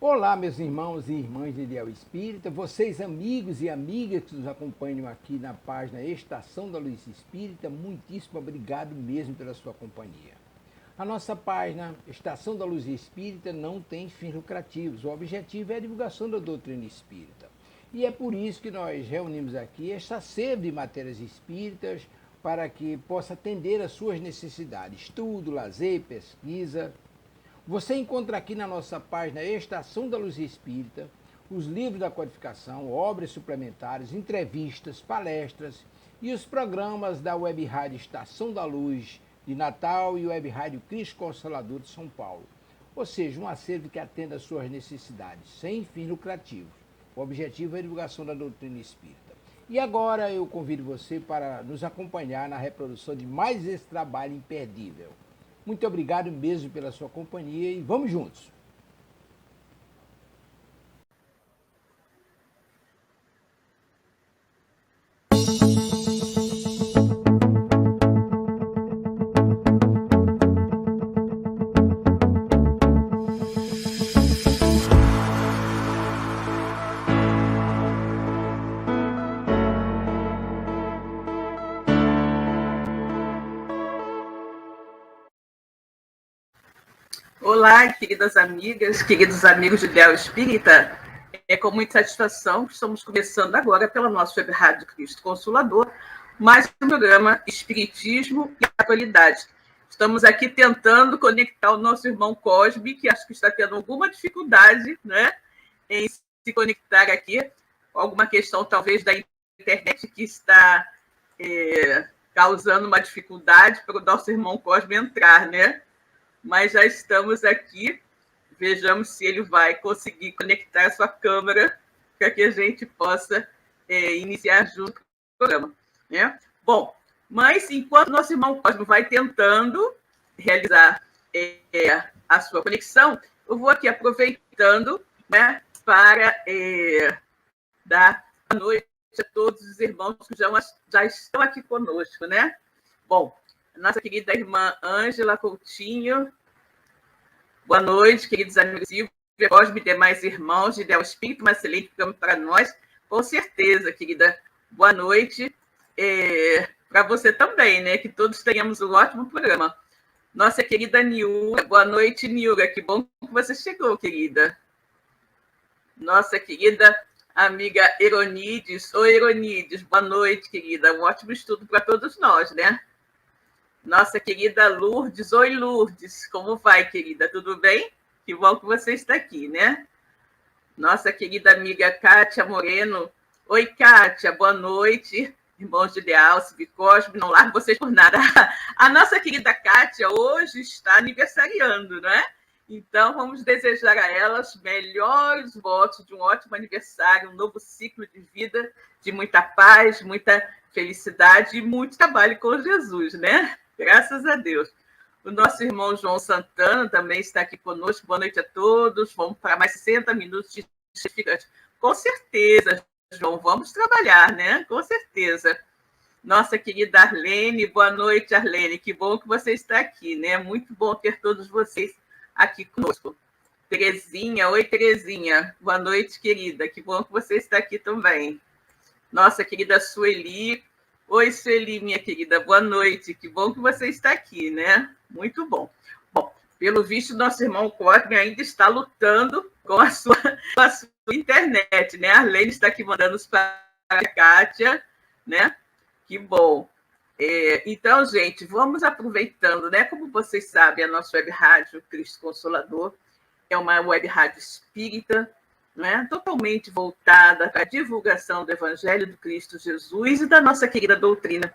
Olá, meus irmãos e irmãs de Ideal Espírita, vocês amigos e amigas que nos acompanham aqui na página Estação da Luz Espírita, muitíssimo obrigado mesmo pela sua companhia. A nossa página Estação da Luz Espírita não tem fins lucrativos, o objetivo é a divulgação da doutrina espírita. E é por isso que nós reunimos aqui esta sede de matérias espíritas para que possa atender às suas necessidades, estudo, lazer, pesquisa. Você encontra aqui na nossa página Estação da Luz Espírita os livros da codificação, obras suplementares, entrevistas, palestras e os programas da Web Rádio Estação da Luz de Natal e Web Rádio Cristo Consolador de São Paulo. Ou seja, um acervo que atenda às suas necessidades, sem fins lucrativos. O objetivo é a divulgação da doutrina espírita. E agora eu convido você para nos acompanhar na reprodução de mais esse trabalho imperdível. Muito obrigado mesmo pela sua companhia e vamos juntos! Olá, queridas amigas, queridos amigos de Ideal Espírita. É com muita satisfação que estamos começando agora pela nossa Web Rádio Cristo Consolador, mais um programa Espiritismo e Atualidade. Estamos aqui tentando conectar o nosso irmão Cosme, que acho que está tendo alguma dificuldade, né, em se conectar aqui, alguma questão talvez da internet que está causando uma dificuldade para o nosso irmão Cosme entrar, né? Mas já estamos aqui, vejamos se ele vai conseguir conectar a sua câmera para que a gente possa iniciar junto com o programa, né? Bom, mas enquanto nosso irmão Cosmo vai tentando realizar a sua conexão, eu vou aqui aproveitando, né, para dar boa noite a todos os irmãos que já estão aqui conosco, né? Bom, nossa querida irmã Ângela Coutinho. Boa noite, queridos amigos. Silvia, Cosme e demais irmãos de Ideal Espírito, um excelente programa para nós. Com certeza, querida. Boa noite para você também, né? Que todos tenhamos um ótimo programa. Nossa querida Niura. Boa noite, Niura. Que bom que você chegou, querida. Nossa querida amiga Eronides. Oi, Eronides. Boa noite, querida. Um ótimo estudo para todos nós, né? Nossa querida Lourdes. Oi, Lourdes. Como vai, querida? Tudo bem? Que bom que você está aqui, né? Nossa querida amiga Kátia Moreno. Oi, Kátia. Boa noite. Irmãos de Ideal, Cosme, não largo vocês por nada. A nossa querida Kátia hoje está aniversariando, né? Então, vamos desejar a ela os melhores votos de um ótimo aniversário, um novo ciclo de vida, de muita paz, muita felicidade e muito trabalho com Jesus, né? Graças a Deus. O nosso irmão João Santana também está aqui conosco. Boa noite a todos. Vamos para mais 60 minutos de edificante. Com certeza, João, vamos trabalhar, né? Com certeza. Nossa querida Arlene, boa noite, Arlene. Que bom que você está aqui, né? Muito bom ter todos vocês aqui conosco. Terezinha, oi, Terezinha. Boa noite, querida. Que bom que você está aqui também. Nossa querida Sueli. Oi, Sueli, minha querida, boa noite. Que bom que você está aqui, né? Muito bom. Bom, pelo visto, nosso irmão Cosme ainda está lutando com a sua internet, né? A Arlene está aqui mandando os para a Kátia, né? Que bom. Então, gente, vamos aproveitando, né? Como vocês sabem, a nossa web rádio Cristo Consolador é uma web rádio espírita, né, totalmente voltada para a divulgação do Evangelho do Cristo Jesus e da nossa querida doutrina.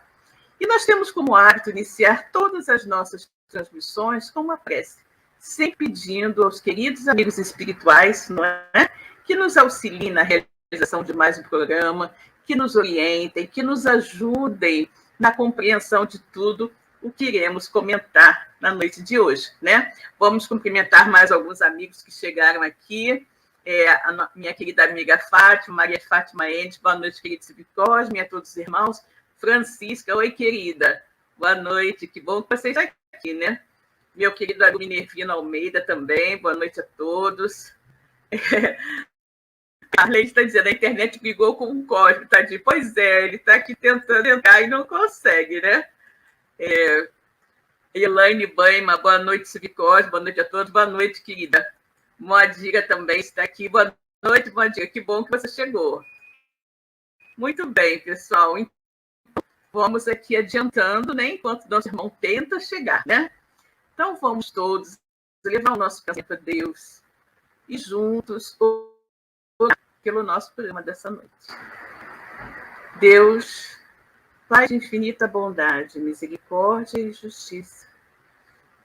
E nós temos como hábito iniciar todas as nossas transmissões com uma prece, sempre pedindo aos queridos amigos espirituais, não é, que nos auxiliem na realização de mais um programa, que nos orientem, que nos ajudem na compreensão de tudo o que iremos comentar na noite de hoje, né? Vamos cumprimentar mais alguns amigos que chegaram aqui. A minha querida amiga Fátima, Maria Fátima Endes, boa noite, querido Silvio Cosme, a todos os irmãos. Francisca, oi, querida, boa noite, que bom que você está aqui, né? Meu querido amigo Minervino Almeida também, boa noite a todos. A Arlene está dizendo, a internet brigou com o Cosme, tadinho. Pois é, ele está aqui tentando entrar e não consegue, né? Elaine Baima, boa noite, Subcosme, boa noite a todos, boa noite, querida. Moadira também está aqui, boa noite, Moadira, que bom que você chegou. Muito bem, pessoal, então, vamos aqui adiantando, né, enquanto nosso irmão tenta chegar, né? Então, vamos todos levar o nosso pensamento a Deus e juntos orar pelo nosso programa dessa noite. Deus, Pai de infinita bondade, misericórdia e justiça,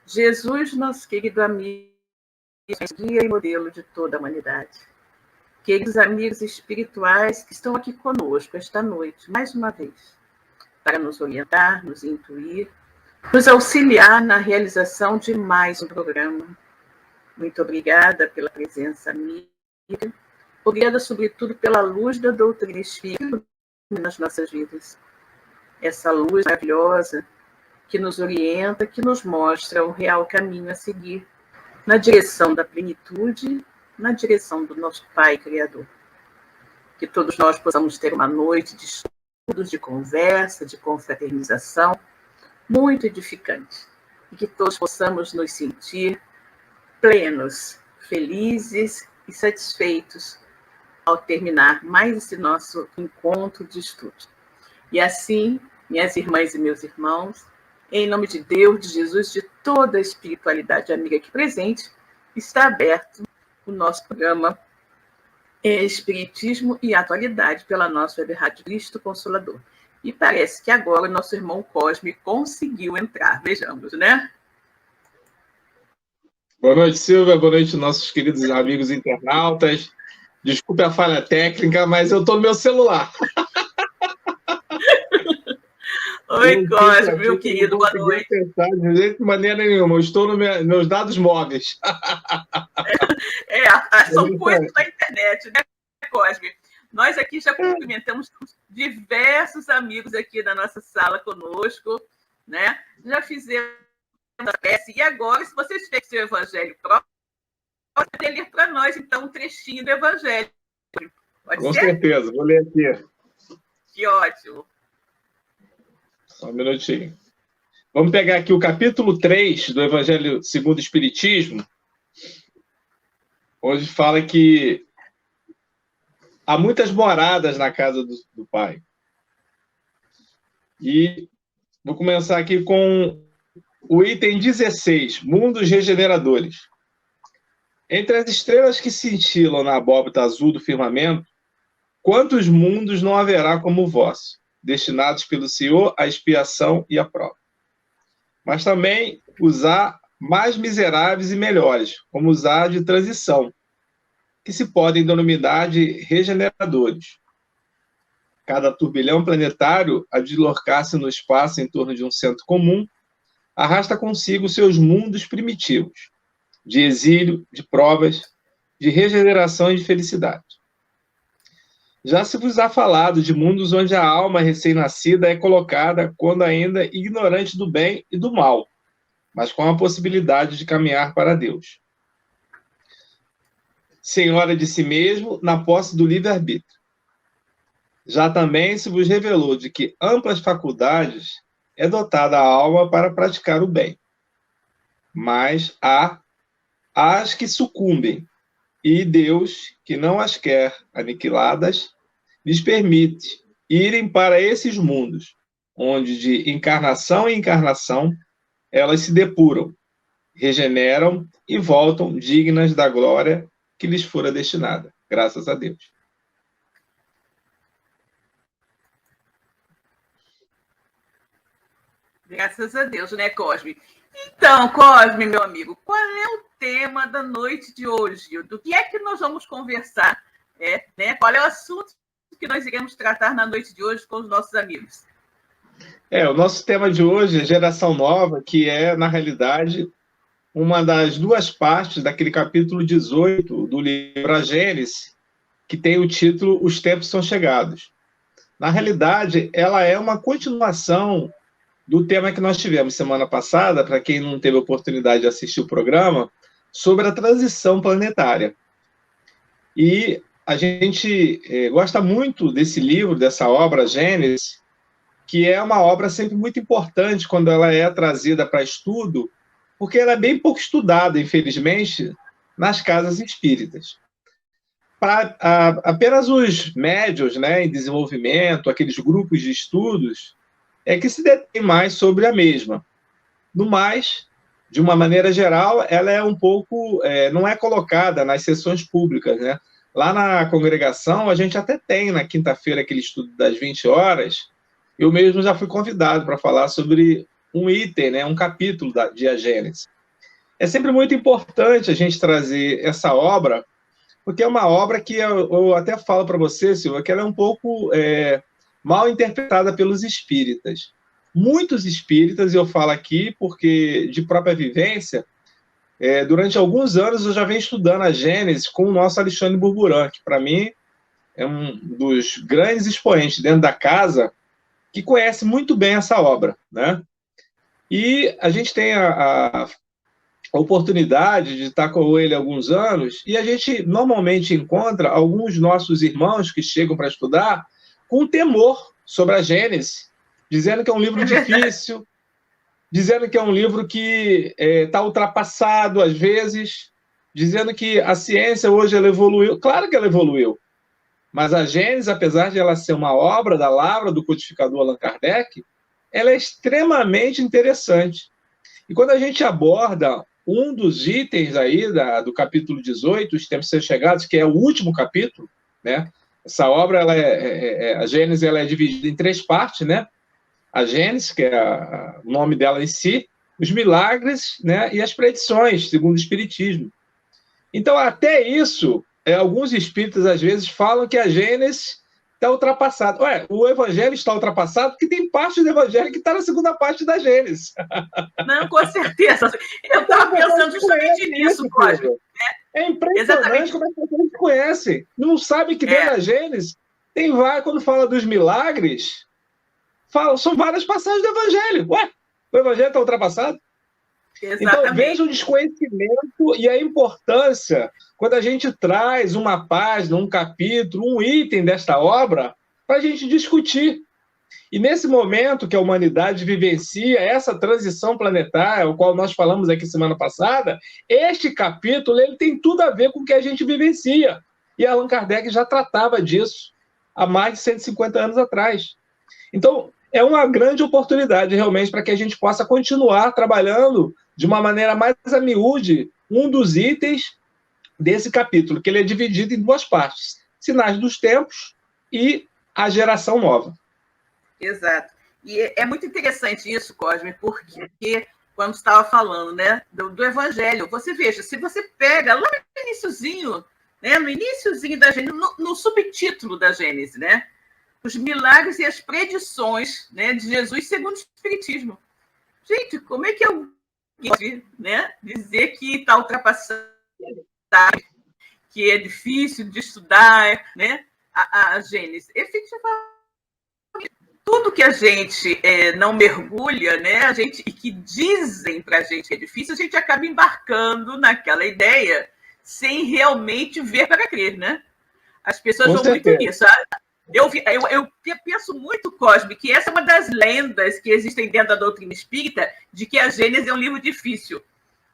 Jesus, nosso querido amigo, guia e modelo de toda a humanidade. Queridos amigos espirituais que estão aqui conosco esta noite, mais uma vez, para nos orientar, nos intuir, nos auxiliar na realização de mais um programa. Muito obrigada pela presença amiga. Obrigada, sobretudo, pela luz da doutrina espírita nas nossas vidas. Essa luz maravilhosa que nos orienta, que nos mostra o real caminho a seguir, na direção da plenitude, na direção do nosso Pai Criador. Que todos nós possamos ter uma noite de estudos, de conversa, de confraternização, muito edificante. E que todos possamos nos sentir plenos, felizes e satisfeitos ao terminar mais esse nosso encontro de estudo. E assim, minhas irmãs e meus irmãos, em nome de Deus, de Jesus, de toda a espiritualidade amiga aqui presente, está aberto o nosso programa Espiritismo e Atualidade pela nossa Web Rádio Cristo Consolador. E parece que agora o nosso irmão Cosme conseguiu entrar. Vejamos, né? Boa noite, Silvia. Boa noite, nossos queridos amigos internautas. Desculpe a falha técnica, mas eu estou no meu celular. Oi, Cosme, meu querido, boa noite. De maneira nenhuma, eu estou nos meus dados móveis. São coisas da internet, né, Cosme? Nós aqui já cumprimentamos diversos amigos aqui da nossa sala conosco, né? Já fizemos a peça. E agora, se vocês tiverem seu evangelho próprio, pode ler para nós, então, um trechinho do evangelho. Pode Com ser? certeza, vou ler aqui. Que ótimo. Só um minutinho. Vamos pegar aqui o capítulo 3 do Evangelho segundo o Espiritismo, onde fala que há muitas moradas na casa do Pai. E vou começar aqui com o item 16, Mundos Regeneradores. Entre as estrelas que cintilam na abóbora azul do firmamento, quantos mundos não haverá como o vosso, destinados pelo Senhor à expiação e à prova? Mas também os há mais miseráveis e melhores, como os há de transição, que se podem denominar de regeneradores. Cada turbilhão planetário, a deslocar-se no espaço em torno de um centro comum, arrasta consigo seus mundos primitivos, de exílio, de provas, de regeneração e de felicidade. Já se vos há falado de mundos onde a alma recém-nascida é colocada quando ainda ignorante do bem e do mal, mas com a possibilidade de caminhar para Deus. Senhora de si mesmo, na posse do livre-arbítrio. Já também se vos revelou de que amplas faculdades é dotada a alma para praticar o bem. Mas há as que sucumbem, e Deus, que não as quer aniquiladas, lhes permite irem para esses mundos, onde de encarnação em encarnação elas se depuram, regeneram e voltam dignas da glória que lhes fora destinada, graças a Deus. Graças a Deus, né, Cosme? Então, Cosme, meu amigo, qual é o tema da noite de hoje? Do que é que nós vamos conversar? Né? Qual é o assunto que nós iremos tratar na noite de hoje com os nossos amigos? O nosso tema de hoje é Geração Nova, que é, na realidade, uma das duas partes daquele capítulo 18 do livro A Gênese, que tem o título Os Tempos São Chegados. Na realidade, ela é uma continuação do tema que nós tivemos semana passada, para quem não teve a oportunidade de assistir o programa, sobre a transição planetária. E a gente gosta muito desse livro, dessa obra, Gênesis, que é uma obra sempre muito importante quando ela é trazida para estudo, porque ela é bem pouco estudada, infelizmente, nas casas espíritas. Apenas os médios, né, em desenvolvimento, aqueles grupos de estudos, é que se detém mais sobre a mesma. No mais, de uma maneira geral, ela é um pouco, não é colocada nas sessões públicas, né? Lá na congregação, a gente até tem, na quinta-feira, aquele estudo das 20 horas, eu mesmo já fui convidado para falar sobre um item, né, um capítulo de A Gênesis. É sempre muito importante a gente trazer essa obra, porque é uma obra que eu até falo para você, Silvia, que ela é um pouco mal interpretada pelos espíritas. Muitos espíritas, e eu falo aqui porque de própria vivência, durante alguns anos eu já venho estudando a Gênesis com o nosso Alexandre Burburan, que para mim é um dos grandes expoentes dentro da casa, que conhece muito bem essa obra, né? E a gente tem a oportunidade de estar com ele há alguns anos, e a gente normalmente encontra alguns nossos irmãos que chegam para estudar com temor sobre a Gênesis, dizendo que é um livro difícil, dizendo que é um livro que está ultrapassado às vezes, dizendo que a ciência hoje ela evoluiu. Claro que ela evoluiu, mas a Gênesis, apesar de ela ser uma obra da lavra do codificador Allan Kardec, ela é extremamente interessante. E quando a gente aborda um dos itens aí do capítulo 18, Os Tempos Ser Chegados, que é o último capítulo, né? Essa obra, a Gênesis, ela é dividida em 3 partes, né? A Gênesis, que é o nome dela em si, os milagres, né? E as predições, segundo o Espiritismo. Então, até isso, alguns espíritas, às vezes, falam que a Gênesis está ultrapassado. O Evangelho está ultrapassado porque tem parte do Evangelho que está na segunda parte da Gênesis. Não, com certeza. Eu estava pensando justamente nisso, Cosme. É impressionante como as pessoas conhecem. Não sabe que dentro da Gênesis tem várias, quando fala dos milagres, são várias passagens do Evangelho. O Evangelho está ultrapassado? Exatamente. Então, veja o desconhecimento e a importância quando a gente traz uma página, um capítulo, um item desta obra para a gente discutir. E nesse momento que a humanidade vivencia essa transição planetária, o qual nós falamos aqui semana passada, este capítulo ele tem tudo a ver com o que a gente vivencia. E Allan Kardec já tratava disso há mais de 150 anos atrás. Então, é uma grande oportunidade, realmente, para que a gente possa continuar trabalhando de uma maneira mais a miúde um dos itens desse capítulo, que ele é dividido em 2 partes: Sinais dos Tempos e a Geração Nova. Exato. E é muito interessante isso, Cosme, porque quando você estava falando, né, do Evangelho, você veja, se você pega lá no iniciozinho, né, da Gênesis, no subtítulo da Gênesis, né, os milagres e as predições, né, de Jesus segundo o Espiritismo. Gente, como é que eu pode, né, dizer que está ultrapassando, que é difícil de estudar, né, a Gênesis? Efetivamente, tudo que a gente não mergulha, né, e que dizem para a gente que é difícil, a gente acaba embarcando naquela ideia sem realmente ver para crer, né? As pessoas vão muito nisso. Eu penso muito, Cosme, que essa é uma das lendas que existem dentro da doutrina espírita, de que a Gênesis é um livro difícil.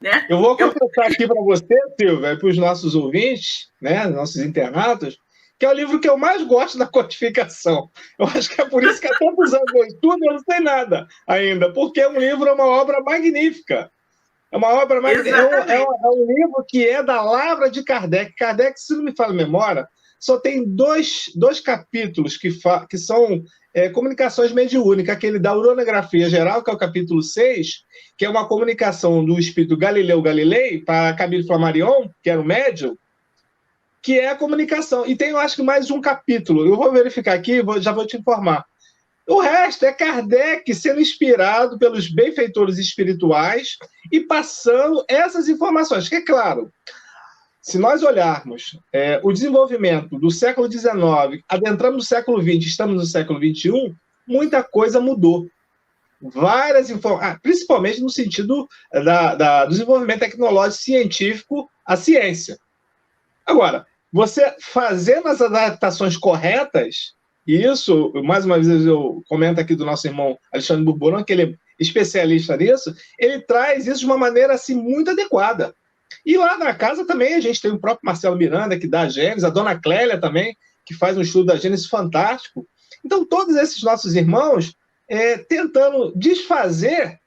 Né? Eu vou confessar aqui para você, Silvia, para os nossos ouvintes, né, nossos internatos, que é o livro que eu mais gosto da codificação. Eu acho que é por isso que há tantos anos eu estudo, eu não sei nada ainda, porque é uma obra magnífica. É uma obra magnífica. É um livro que é da lavra de Kardec. Kardec, se não me falha a memória, só tem dois capítulos que são comunicações mediúnicas, aquele da uranografia geral, que é o capítulo 6, que é uma comunicação do espírito Galileu Galilei para Camille Flammarion, que era o médium, que é a comunicação. E tem, eu acho que mais um capítulo. Eu vou verificar aqui, já vou te informar. O resto é Kardec sendo inspirado pelos benfeitores espirituais e passando essas informações. Que é claro, se nós olharmos o desenvolvimento do século XIX, adentramos no século XX, estamos no século XXI, muita coisa mudou. Várias informações, principalmente no sentido do desenvolvimento tecnológico científico, a ciência. Agora, você fazendo as adaptações corretas, e isso, mais uma vez, eu comento aqui do nosso irmão Alexandre Burbonan, que ele é especialista nisso, ele traz isso de uma maneira assim, muito adequada. E lá na casa também a gente tem o próprio Marcelo Miranda, que dá a Gênesis, a dona Clélia também, que faz um estudo da Gênesis fantástico. Então, todos esses nossos irmãos tentando desfazer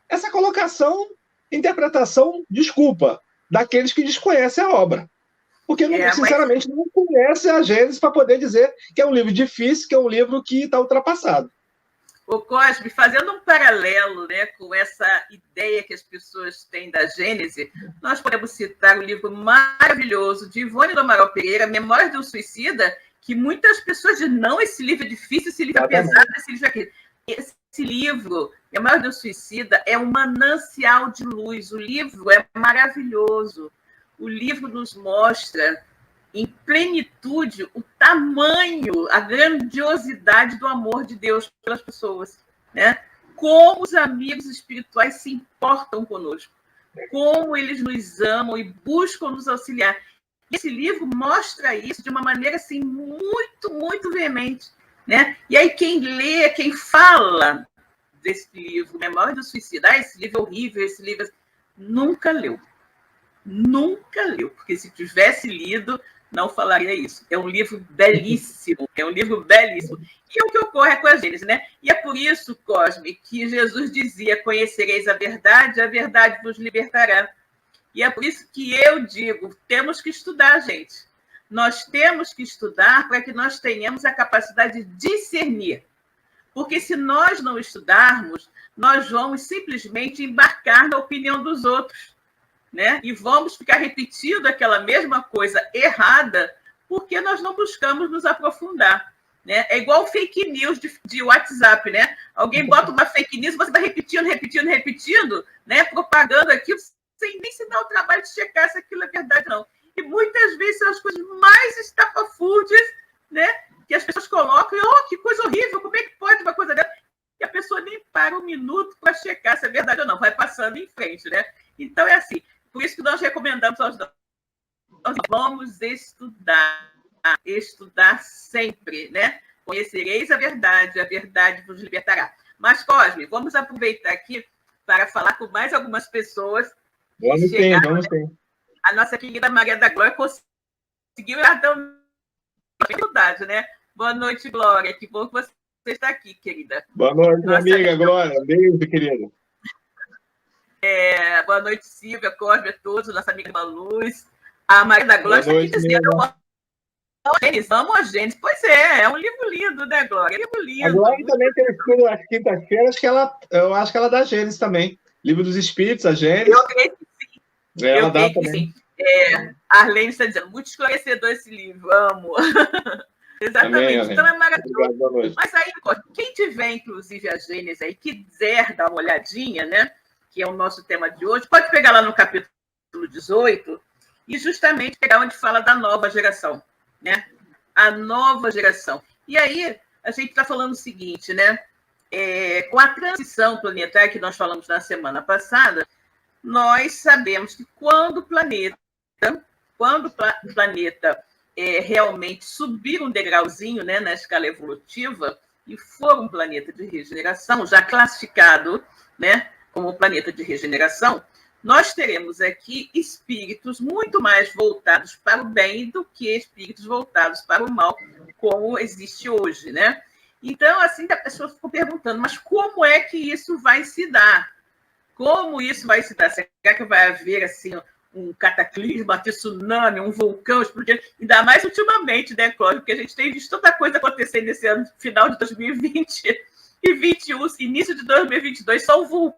essa colocação, interpretação, desculpa, daqueles que desconhecem a obra. Porque, sinceramente, não conhece a Gênesis para poder dizer que é um livro difícil, que é um livro que está ultrapassado. O Cosme, fazendo um paralelo, né, com essa ideia que as pessoas têm da Gênese, nós podemos citar o livro maravilhoso de Ivone do Amaral Pereira, Memórias de um Suicida, que muitas pessoas dizem, não, esse livro é difícil, esse livro é pesado, esse livro é aquilo. Esse livro, Memórias de um Suicida, é um manancial de luz. O livro é maravilhoso. O livro nos mostra em plenitude o tamanho, a grandiosidade do amor de Deus pelas pessoas, né? Como os amigos espirituais se importam conosco, como eles nos amam e buscam nos auxiliar. Esse livro mostra isso de uma maneira assim, muito, muito veemente, né? E aí quem lê, quem fala desse livro, Memória do Suicida, esse livro é horrível, esse livro nunca leu. Nunca leu, porque se tivesse lido, não falaria isso. É um livro belíssimo, é um livro belíssimo. E é o que ocorre com a Gênesis, né? E é por isso, Cosme, que Jesus dizia, conhecereis a verdade vos libertará. E é por isso que eu digo, temos que estudar, gente. Nós temos que estudar para que nós tenhamos a capacidade de discernir. Porque se nós não estudarmos, nós vamos simplesmente embarcar na opinião dos outros, né? E vamos ficar repetindo aquela mesma coisa errada porque nós não buscamos nos aprofundar, né? É igual fake news de WhatsApp, né? Alguém bota uma fake news, você vai repetindo, né? Propagando aquilo, sem nem se dar o trabalho de checar se aquilo é verdade, não. E muitas vezes são as coisas mais estapafúrdias, né? Que as pessoas colocam, e, que coisa horrível, como é que pode uma coisa dessa? E a pessoa nem para um minuto para checar se é verdade ou não, vai passando em frente, né? Então é assim. Por isso que nós recomendamos aos nós vamos estudar sempre, né? Conhecereis a verdade vos libertará. Mas, Cosme, vamos aproveitar aqui para falar com mais algumas pessoas. Vamos sim. A nossa querida Maria da Glória conseguiu dar dificuldade, né? Boa noite, Glória. Que bom que você está aqui, querida. Boa noite, nossa amiga Glória. Beijo, querida. Boa noite, Silvia, Cosme, a todos, nossa amiga Luz. A Maria da Glória está aqui dizendo: amo a Gênesis. Pois é um livro lindo, né, Glória? É um livro lindo. A Glória também tem estudo às quintas-feiras, eu acho que ela dá Gênesis também. Livro dos Espíritos, a Gênesis. Eu creio que sim. Ela dá também. A Arlene está dizendo: muito esclarecedor esse livro, amo. Exatamente. Amém, então é maravilhoso. Mas aí, quem tiver, inclusive, a Gênesis aí, quiser dar uma olhadinha, né? Que é o nosso tema de hoje, pode pegar lá no capítulo 18 e justamente pegar onde fala da nova geração, né? A nova geração. E aí, a gente está falando o seguinte, né? Com a transição planetária que nós falamos na semana passada, nós sabemos que quando o planeta realmente subir um degrauzinho, né, na escala evolutiva e for um planeta de regeneração, já classificado, né, como planeta de regeneração, nós teremos aqui espíritos muito mais voltados para o bem do que espíritos voltados para o mal, como existe hoje, né? Então, assim, a pessoa ficou perguntando, mas como é que isso vai se dar? Como isso vai se dar? Será que vai haver, assim, um cataclisma, um tsunami, um vulcão explodindo? Ainda mais ultimamente, né, Cláudio? Porque a gente tem visto tanta coisa acontecendo nesse ano, final de 2020 e 2021, início de 2022, só o vulcão,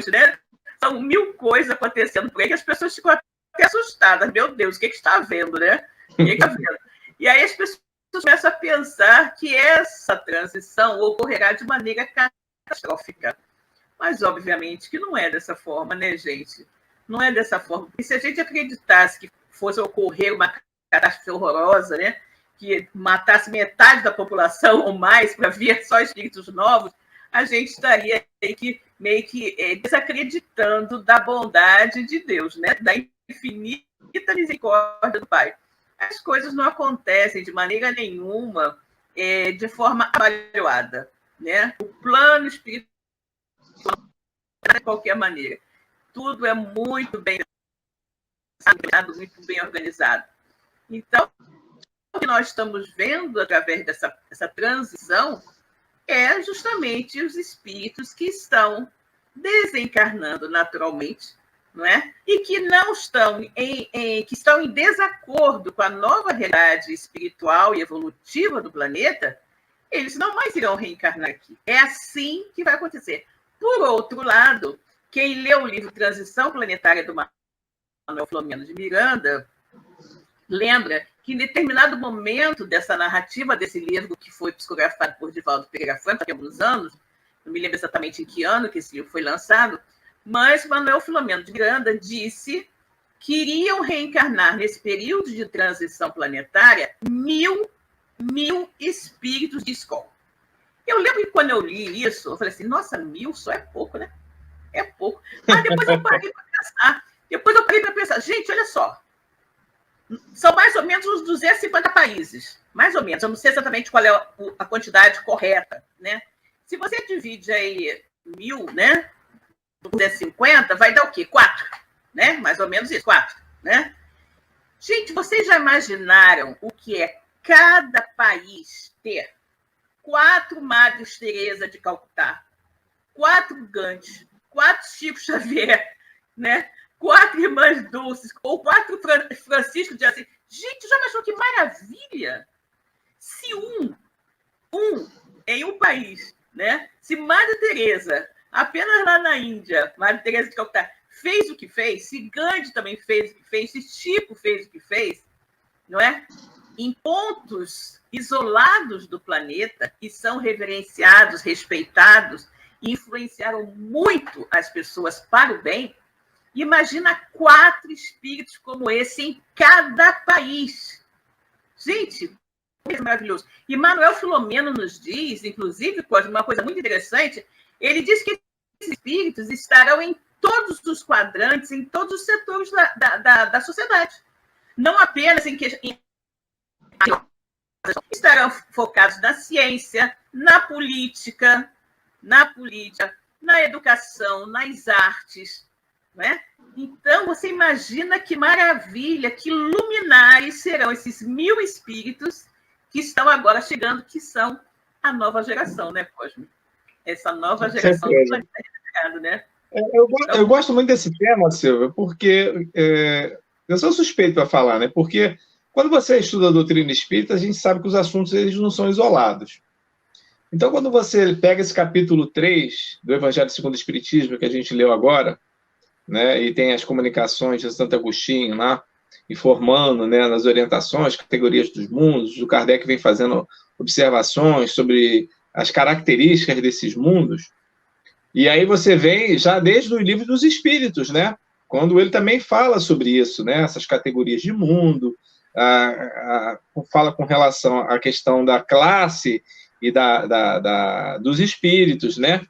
né? São 1000 coisas acontecendo por aí que as pessoas ficam até assustadas. Meu Deus, o que está havendo, né? O que está havendo? E aí as pessoas começam a pensar que essa transição ocorrerá de maneira catastrófica. Mas, obviamente, que não é dessa forma, né, gente? Não é dessa forma. E se a gente acreditasse que fosse ocorrer uma catástrofe horrorosa, né? Que matasse metade da população ou mais para vir só espíritos novos, a gente estaria meio que desacreditando da bondade de Deus, né? Da infinita misericórdia do Pai. as coisas não acontecem de maneira nenhuma de forma avaliada, né? O plano espiritual, de qualquer maneira, tudo é muito bem pensado, muito bem organizado. Então, o que nós estamos vendo através dessa transição é justamente os espíritos que estão desencarnando naturalmente, não é? E que não estão que estão em desacordo com a nova realidade espiritual e evolutiva do planeta, eles não mais irão reencarnar aqui. É assim que vai acontecer. Por outro lado, quem leu o livro Transição Planetária do Manuel Filomeno de Miranda lembra que em determinado momento dessa narrativa desse livro, que foi psicografado por Divaldo Pereira Franco há alguns anos, não me lembro exatamente em que ano que esse livro foi lançado, mas Manuel Filomeno de Miranda disse que iriam reencarnar nesse período de transição planetária 1000 espíritos de escola. Eu lembro que quando eu li isso, eu falei assim, nossa, 1000 só é pouco, né? É pouco. Mas depois eu parei para pensar, gente, olha só, são mais ou menos uns 250 países, mais ou menos, eu não sei exatamente qual é a quantidade correta, né? Se você divide aí 1000, né? 250, vai dar o quê? 4, né? Mais ou menos isso, 4, né? Gente, vocês já imaginaram o que é cada país ter 4 Madres Teresa de Calcutá, 4 Gandhi, 4 Chico Xavier, né? 4 Irmãs Dulces, ou 4 Francisco de Assis. Gente, já imaginou que maravilha? Se em um país, né? Se Madre Teresa, apenas lá na Índia, Madre Teresa de Calcutá, fez o que fez, se Gandhi também fez o que fez, se Chico fez o que fez, não é? Em pontos isolados do planeta, que são reverenciados, respeitados, e influenciaram muito as pessoas para o bem, imagina 4 espíritos como esse em cada país. Gente, é maravilhoso. E Manuel Filomeno nos diz, inclusive, uma coisa muito interessante, ele diz que esses espíritos estarão em todos os quadrantes, em todos os setores da sociedade. Não apenas estarão focados na ciência, na política, na educação, nas artes, né? Então, você imagina que maravilha, que luminares serão esses 1000 espíritos que estão agora chegando, que são a nova geração, né, Cosme? Essa nova geração do planeta, né? Eu gosto muito desse tema, Silvia, porque eu sou suspeito para falar, né? Porque quando você estuda a doutrina espírita, a gente sabe que os assuntos eles não são isolados. Então, quando você pega esse capítulo 3 do Evangelho segundo o Espiritismo, que a gente leu agora, né, e tem as comunicações de Santo Agostinho lá, informando, né, nas orientações, categorias dos mundos, o Kardec vem fazendo observações sobre as características desses mundos, e aí você vem já desde o Livro dos Espíritos, né, quando ele também fala sobre isso, né, essas categorias de mundo, fala com relação à questão da classe e dos espíritos, né?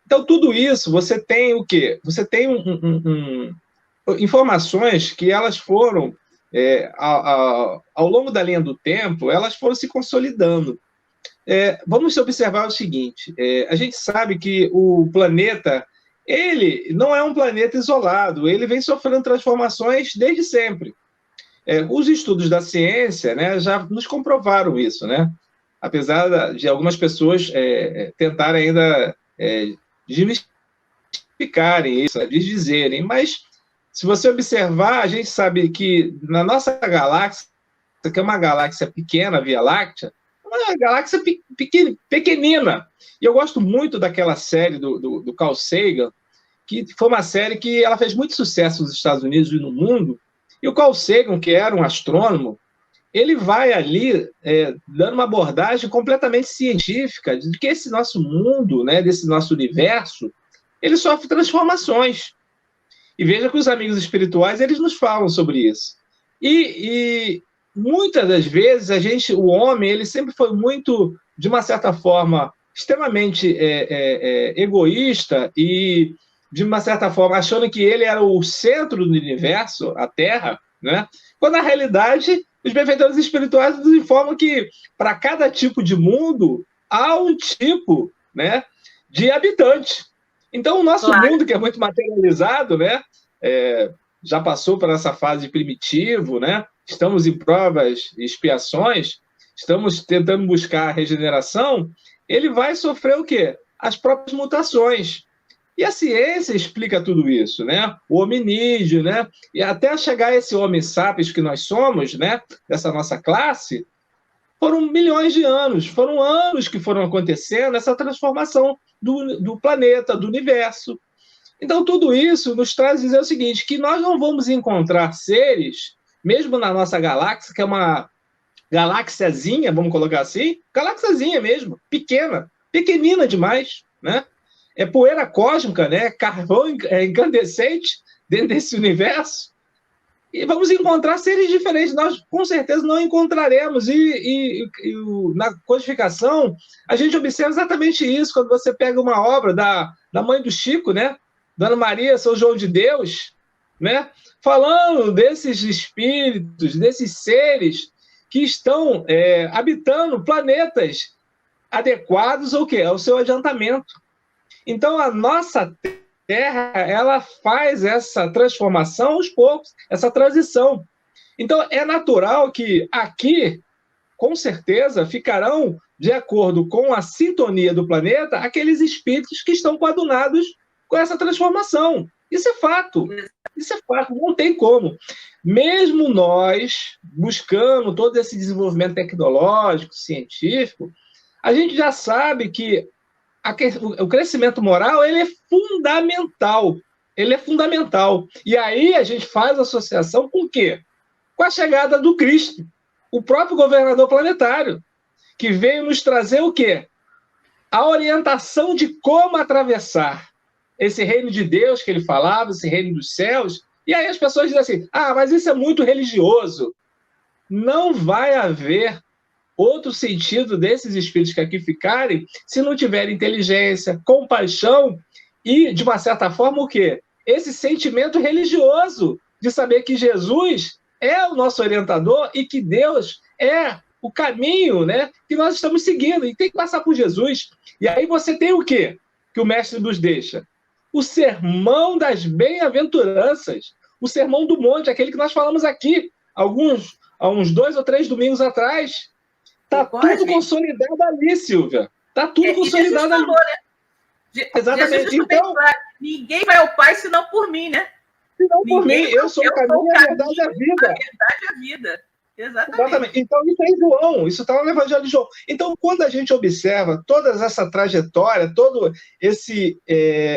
Então, tudo isso, você tem o quê? Você tem informações que elas foram, ao longo da linha do tempo, elas foram se consolidando. Vamos observar o seguinte, a gente sabe que o planeta, ele não é um planeta isolado, ele vem sofrendo transformações desde sempre. Os estudos da ciência, né, já nos comprovaram isso, né? Apesar de algumas pessoas tentarem ainda desmistificarem isso, desdizerem, mas se você observar, a gente sabe que na nossa galáxia, que é uma galáxia pequena, a Via Láctea, uma galáxia pequenina. E eu gosto muito daquela série do Carl Sagan, que foi uma série que ela fez muito sucesso nos Estados Unidos e no mundo, e o Carl Sagan, que era um astrônomo, ele vai ali dando uma abordagem completamente científica de que esse nosso mundo, né, desse nosso universo, ele sofre transformações. E veja que os amigos espirituais, eles nos falam sobre isso. E muitas das vezes, o homem, ele sempre foi muito, de uma certa forma, extremamente egoísta e, de uma certa forma, achando que ele era o centro do universo, a Terra, né? Quando, na realidade, Os benfeitores espirituais nos informam que para cada tipo de mundo há um tipo, né, de habitante. Então, o nosso mundo, que é muito materializado, né, já passou por essa fase primitivo, né? Estamos em provas e expiações, estamos tentando buscar a regeneração, ele vai sofrer o quê? As próprias mutações. E a ciência explica tudo isso, né? O hominídeo, né? E até chegar a esse homem sapiens que nós somos, né? Dessa nossa classe, foram milhões de anos, foram anos que foram acontecendo essa transformação do planeta, do universo. Então, tudo isso nos traz a dizer o seguinte, que nós não vamos encontrar seres, mesmo na nossa galáxia, que é uma galáxiazinha, vamos colocar assim, galáxiazinha mesmo, pequena, pequenina demais, né? É poeira cósmica, né? Carvão incandescente dentro desse universo. E vamos encontrar seres diferentes. Nós, com certeza, não encontraremos. Na codificação, a gente observa exatamente isso. Quando você pega uma obra da mãe do Chico, né? Dona Maria, São João de Deus, né? Falando desses espíritos, desses seres que estão habitando planetas adequados ao quê? Ao seu adiantamento. Então, a nossa Terra, ela faz essa transformação aos poucos, essa transição. Então, é natural que aqui, com certeza, ficarão, de acordo com a sintonia do planeta, aqueles espíritos que estão coadunados com essa transformação. Isso é fato. Isso é fato, não tem como. Mesmo nós, buscando todo esse desenvolvimento tecnológico, científico, a gente já sabe que o crescimento moral ele é fundamental. Ele é fundamental. E aí a gente faz associação com o quê? Com a chegada do Cristo, o próprio governador planetário, que veio nos trazer o quê? A orientação de como atravessar esse reino de Deus que ele falava, esse reino dos céus. E aí as pessoas dizem assim, mas isso é muito religioso. Não vai haver outro sentido desses espíritos que aqui ficarem se não tiver inteligência, compaixão e, de uma certa forma, o quê? Esse sentimento religioso de saber que Jesus é o nosso orientador e que Deus é o caminho, né, que nós estamos seguindo e tem que passar por Jesus. E aí você tem o quê que o mestre nos deixa? O sermão das bem-aventuranças, o sermão do monte, aquele que nós falamos aqui há uns 2 ou 3 domingos atrás. Está tudo consolidado ali, Silvia. Está tudo consolidado ali. Né? Exatamente. Então, ninguém vai ao Pai senão por mim, né? Senão por mim. Eu sou o caminho, a verdade e a vida. A verdade e a vida. Exatamente. Então, isso é em João. Isso está no Evangelho de João. Então, quando a gente observa toda essa trajetória, todo esse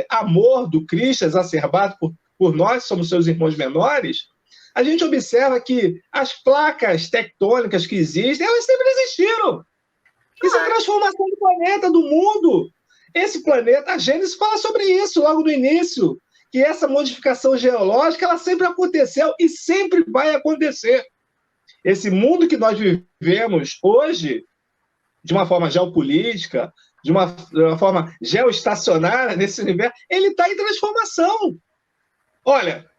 amor do Cristo exacerbado por nós, somos seus irmãos menores, a gente observa que as placas tectônicas que existem, elas sempre existiram. Isso é transformação do planeta, do mundo. Esse planeta, a Gênesis fala sobre isso logo no início, que essa modificação geológica, ela sempre aconteceu e sempre vai acontecer. Esse mundo que nós vivemos hoje, de uma forma geopolítica, de uma forma geoestacionária nesse universo, ele está em transformação. Olha,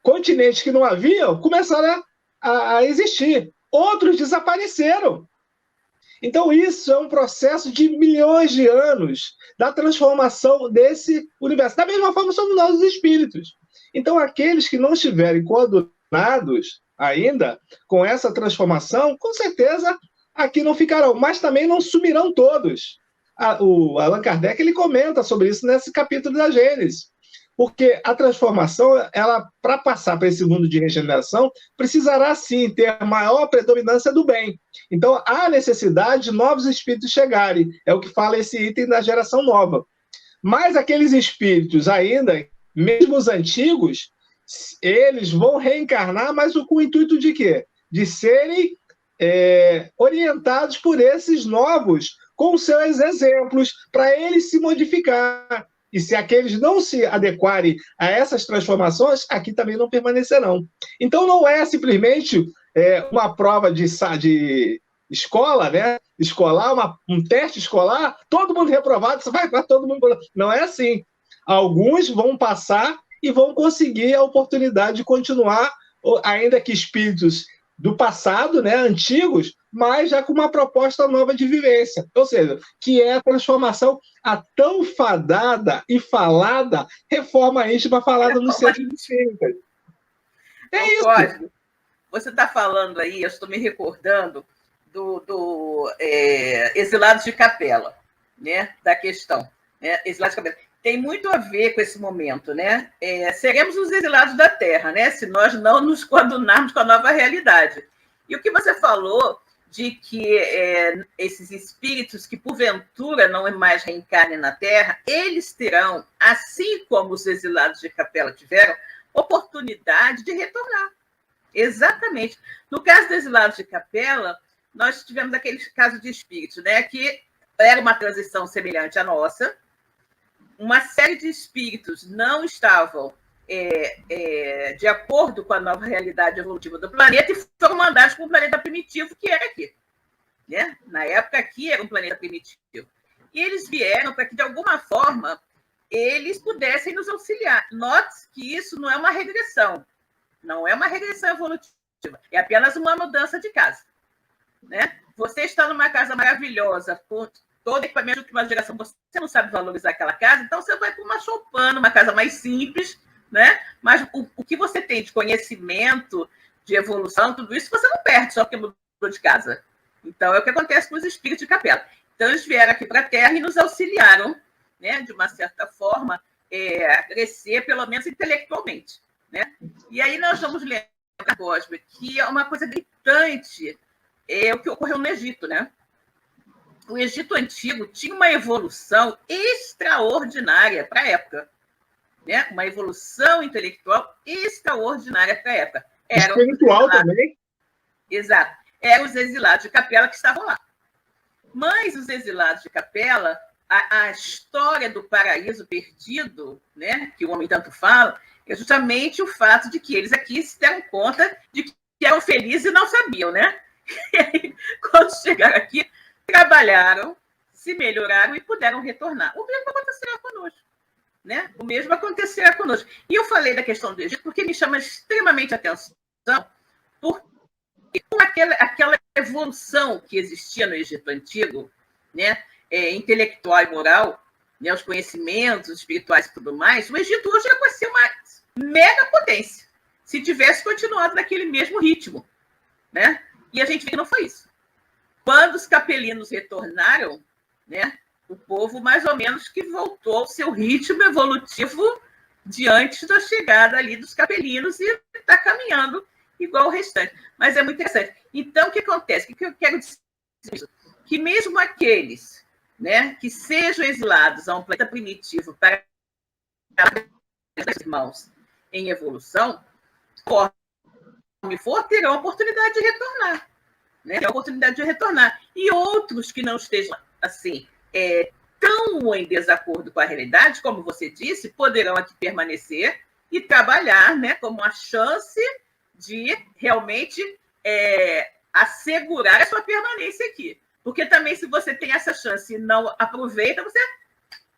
continentes que não haviam começaram a existir. Outros desapareceram. Então, isso é um processo de milhões de anos da transformação desse universo. Da mesma forma, somos nós os espíritos. Então, aqueles que não estiverem coadunados ainda com essa transformação, com certeza aqui não ficarão, mas também não sumirão todos. O Allan Kardec ele comenta sobre isso nesse capítulo da Gênesis. Porque a transformação, ela, para passar para esse mundo de regeneração, precisará sim ter maior predominância do bem. Então, há necessidade de novos espíritos chegarem. É o que fala esse item da geração nova. Mas aqueles espíritos ainda, mesmo os antigos, eles vão reencarnar, mas com o intuito de quê? De serem orientados por esses novos, com seus exemplos, para eles se modificar. E se aqueles não se adequarem a essas transformações, aqui também não permanecerão. Então, não é simplesmente uma prova de escola, né? Escolar, um teste escolar, todo mundo reprovado, você vai para todo mundo. Não é assim. Alguns vão passar e vão conseguir a oportunidade de continuar, ainda que espíritos do passado, né, antigos, mas já com uma proposta nova de vivência. Ou seja, que é a transformação, a tão fadada e falada reforma íntima falada no centro espírita. É isso. Código, você está falando aí, eu estou me recordando do Exilados de Capela, né, da questão. Né, Exilados de Capela. Tem muito a ver com esse momento, né? Seremos os exilados da Terra, né? Se nós não nos coadunarmos com a nova realidade. E o que você falou de que esses espíritos que, porventura, não mais reencarnem na Terra, eles terão, assim como os exilados de Capela tiveram, oportunidade de retornar. Exatamente. No caso dos exilados de Capela, nós tivemos aquele caso de espírito, né? Que era uma transição semelhante à nossa. Uma série de espíritos não estavam de acordo com a nova realidade evolutiva do planeta e foram mandados para um planeta primitivo, que era aqui. Né? Na época, aqui era um planeta primitivo. E eles vieram para que, de alguma forma, eles pudessem nos auxiliar. Note que isso não é uma regressão. Não é uma regressão evolutiva. É apenas uma mudança de casa. Né? Você está numa casa maravilhosa, com todo equipamento de última geração, você não sabe valorizar aquela casa, então você vai para uma choupana, uma casa mais simples, né? Mas o que você tem de conhecimento, de evolução, tudo isso você não perde só porque mudou de casa. Então, é o que acontece com os espíritos de Capela. Então, eles vieram aqui para a Terra e nos auxiliaram, né, de uma certa forma, a crescer, pelo menos intelectualmente. Né? E aí nós vamos lembrar, Cosme, que é uma coisa gritante, o que ocorreu no Egito, né? O Egito Antigo tinha uma evolução extraordinária para a época. Né? Uma evolução intelectual extraordinária para a época. Espiritual também? Exato. Eram os exilados de Capela que estavam lá. Mas os exilados de Capela, a história do paraíso perdido, né, que o homem tanto fala, é justamente o fato de que eles aqui se deram conta de que eram felizes e não sabiam, né? E aí, quando chegaram aqui, trabalharam, se melhoraram e puderam retornar. O mesmo acontecerá conosco. Né? O mesmo acontecerá conosco. E eu falei da questão do Egito porque me chama extremamente a atenção, porque com aquela evolução que existia no Egito Antigo, né? Intelectual e moral, né? Os conhecimentos espirituais e tudo mais, o Egito hoje ia ser uma mega potência, se tivesse continuado naquele mesmo ritmo. Né? E a gente vê que não foi isso. Quando os capelinos retornaram, né, o povo mais ou menos que voltou ao seu ritmo evolutivo diante da chegada ali dos capelinos e está caminhando igual o restante. Mas é muito interessante. Então, o que acontece? O que eu quero dizer? Que mesmo aqueles, né, que sejam exilados a um planeta primitivo para os irmãos em evolução, conforme for, terão a oportunidade de retornar. Né? Tem a oportunidade de retornar. E outros que não estejam assim, tão em desacordo com a realidade, como você disse, poderão aqui permanecer e trabalhar, né, como uma chance de realmente assegurar a sua permanência aqui. Porque também, se você tem essa chance e não aproveita, você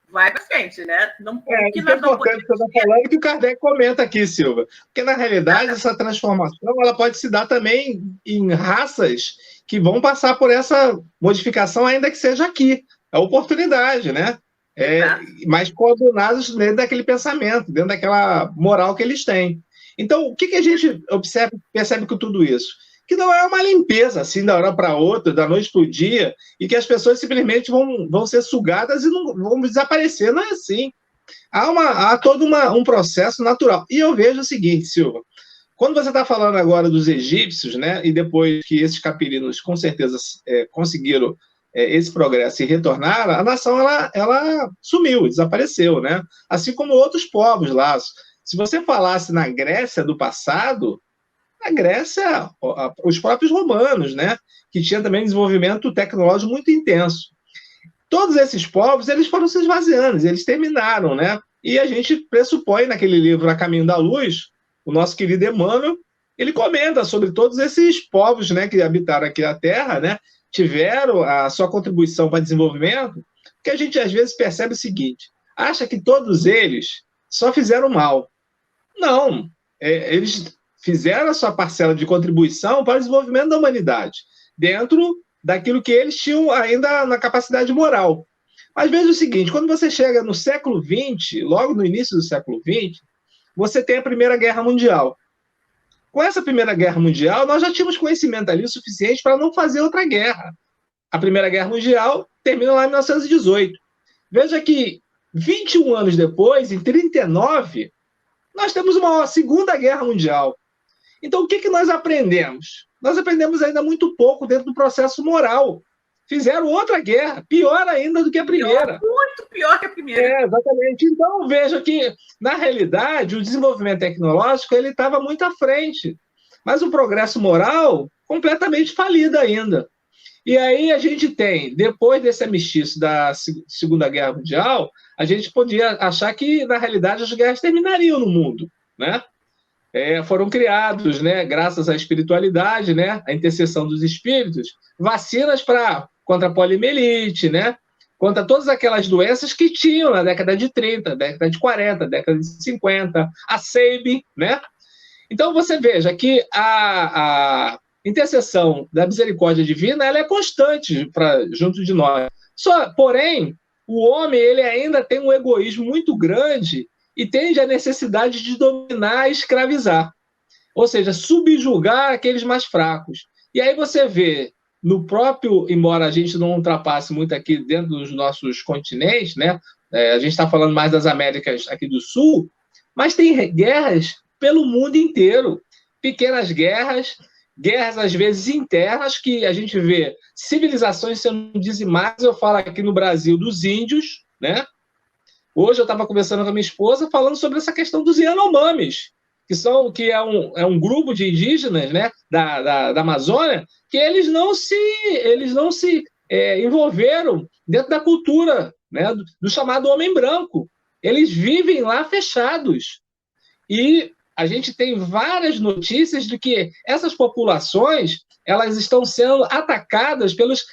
vai para frente, né? Não, isso é importante que você está falando, que o Kardec comenta aqui, Silva. Porque, na realidade, essa transformação ela pode se dar também em raças que vão passar por essa modificação, ainda que seja aqui. É oportunidade, né? Mas coordenados dentro daquele pensamento, dentro daquela moral que eles têm. Então, o que a gente percebe com tudo isso? Que não é uma limpeza, assim, da hora para outra, da noite para o dia, e que as pessoas simplesmente vão ser sugadas e não vão desaparecer. Não é assim. Há todo um processo natural. E eu vejo o seguinte, Silva, quando você está falando agora dos egípcios, né, e depois que esses capelinos, com certeza, conseguiram esse progresso e retornaram, a nação ela sumiu, desapareceu, né? Assim como outros povos lá. Se você falasse na Grécia do passado, a Grécia, os próprios romanos, né, que tinha também desenvolvimento tecnológico muito intenso. Todos esses povos, eles foram se esvaziando, eles terminaram, né? E a gente pressupõe naquele livro A Caminho da Luz, o nosso querido Emmanuel, ele comenta sobre todos esses povos, né, que habitaram aqui a Terra, né, tiveram a sua contribuição para o desenvolvimento, que a gente às vezes percebe o seguinte, acha que todos eles só fizeram mal. Não, eles fizeram a sua parcela de contribuição para o desenvolvimento da humanidade, dentro daquilo que eles tinham ainda na capacidade moral. Mas veja o seguinte, quando você chega no século XX, logo no início do século XX, você tem a Primeira Guerra Mundial. Com essa Primeira Guerra Mundial, nós já tínhamos conhecimento ali o suficiente para não fazer outra guerra. A Primeira Guerra Mundial termina lá em 1918. Veja que 21 anos depois, em 1939, nós temos uma Segunda Guerra Mundial. Então, o que nós aprendemos? Nós aprendemos ainda muito pouco dentro do processo moral. Fizeram outra guerra, pior ainda do que a primeira. Muito pior que a primeira. Exatamente. Então, veja que, na realidade, o desenvolvimento tecnológico ele estava muito à frente. Mas o progresso moral, completamente falido ainda. E aí a gente tem, depois desse armistício da Segunda Guerra Mundial, a gente podia achar que, na realidade, as guerras terminariam no mundo, né? Foram criados, né, graças à espiritualidade, né, à intercessão dos espíritos, vacinas contra a poliomielite, né, contra todas aquelas doenças que tinham na década de 30, década de 40, década de 50, a SEIB, né? Então, você veja que a intercessão da misericórdia divina ela é constante junto de nós. Porém, o homem ele ainda tem um egoísmo muito grande e tende a necessidade de dominar e escravizar. Ou seja, subjugar aqueles mais fracos. E aí você vê, no próprio, embora a gente não ultrapasse muito aqui dentro dos nossos continentes, né? A gente está falando mais das Américas aqui do Sul, mas tem guerras pelo mundo inteiro. Pequenas guerras às vezes internas, que a gente vê civilizações sendo dizimadas. Eu falo aqui no Brasil dos índios, né? Hoje eu estava conversando com a minha esposa falando sobre essa questão dos Yanomamis, que é um grupo de indígenas, né, da Amazônia, que eles não se envolveram dentro da cultura, né, do chamado homem branco. Eles vivem lá fechados. E a gente tem várias notícias de que essas populações elas estão sendo atacadas pelas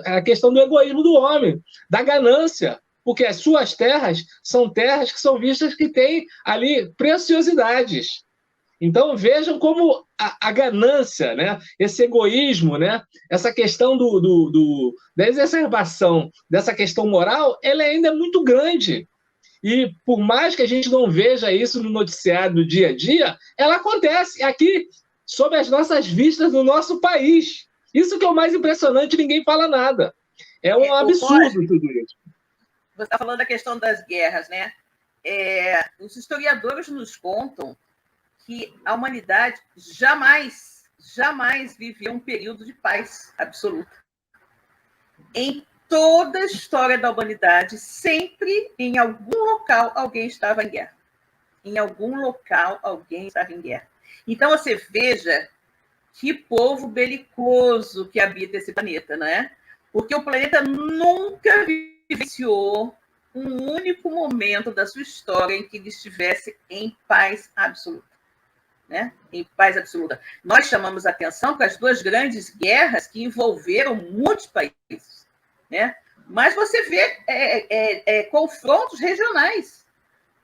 a questão do egoísmo do homem, da ganância, porque as suas terras são terras que são vistas que têm ali preciosidades. Então, vejam como a ganância, né, esse egoísmo, né, essa questão da exacerbação dessa questão moral, ela ainda é muito grande. E por mais que a gente não veja isso no noticiário do dia a dia, ela acontece aqui, sob as nossas vistas no nosso país. Isso que é o mais impressionante, ninguém fala nada. É um absurdo tudo isso. Você está falando da questão das guerras, né? Os historiadores nos contam que a humanidade jamais viveu um período de paz absoluta. Em toda a história da humanidade, sempre, em algum local, alguém estava em guerra. Em algum local, alguém estava em guerra. Então, você veja que povo belicoso que habita esse planeta, não é? Porque o planeta nunca vivenciou um único momento da sua história em que ele estivesse em paz absoluta. Né? Em paz absoluta. Nós chamamos a atenção para as duas grandes guerras que envolveram muitos países. Né? Mas você vê confrontos regionais,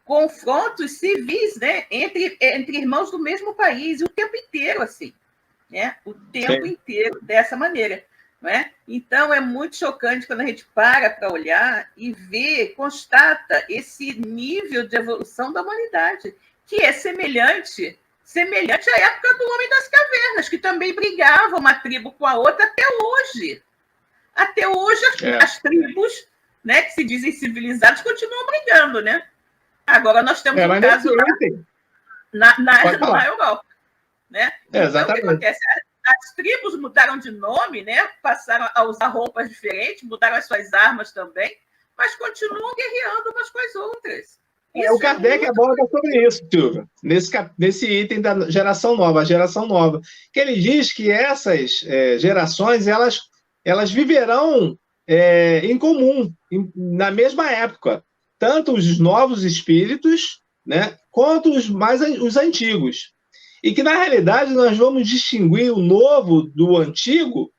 confrontos civis, né? entre irmãos do mesmo país, e o tempo inteiro assim, né? O tempo inteiro dessa maneira. Não é? Então, é muito chocante quando a gente para olhar e vê, constata esse nível de evolução da humanidade, que é semelhante à época do Homem das Cavernas, que também brigava uma tribo com a outra até hoje. Até hoje, as tribos, né, que se dizem civilizadas continuam brigando, né? Agora nós temos um caso na Europa. Né? Então, exatamente. O que acontece? As tribos mudaram de nome, né? Passaram a usar roupas diferentes, mudaram as suas armas também, mas continuam guerreando umas com as outras. O Kardec aborda sobre isso, Silvia, nesse item da geração nova, a geração nova, que ele diz que essas gerações, elas viverão em comum, na mesma época, tanto os novos espíritos, né, quanto os antigos. E que, na realidade, nós vamos distinguir o novo do antigo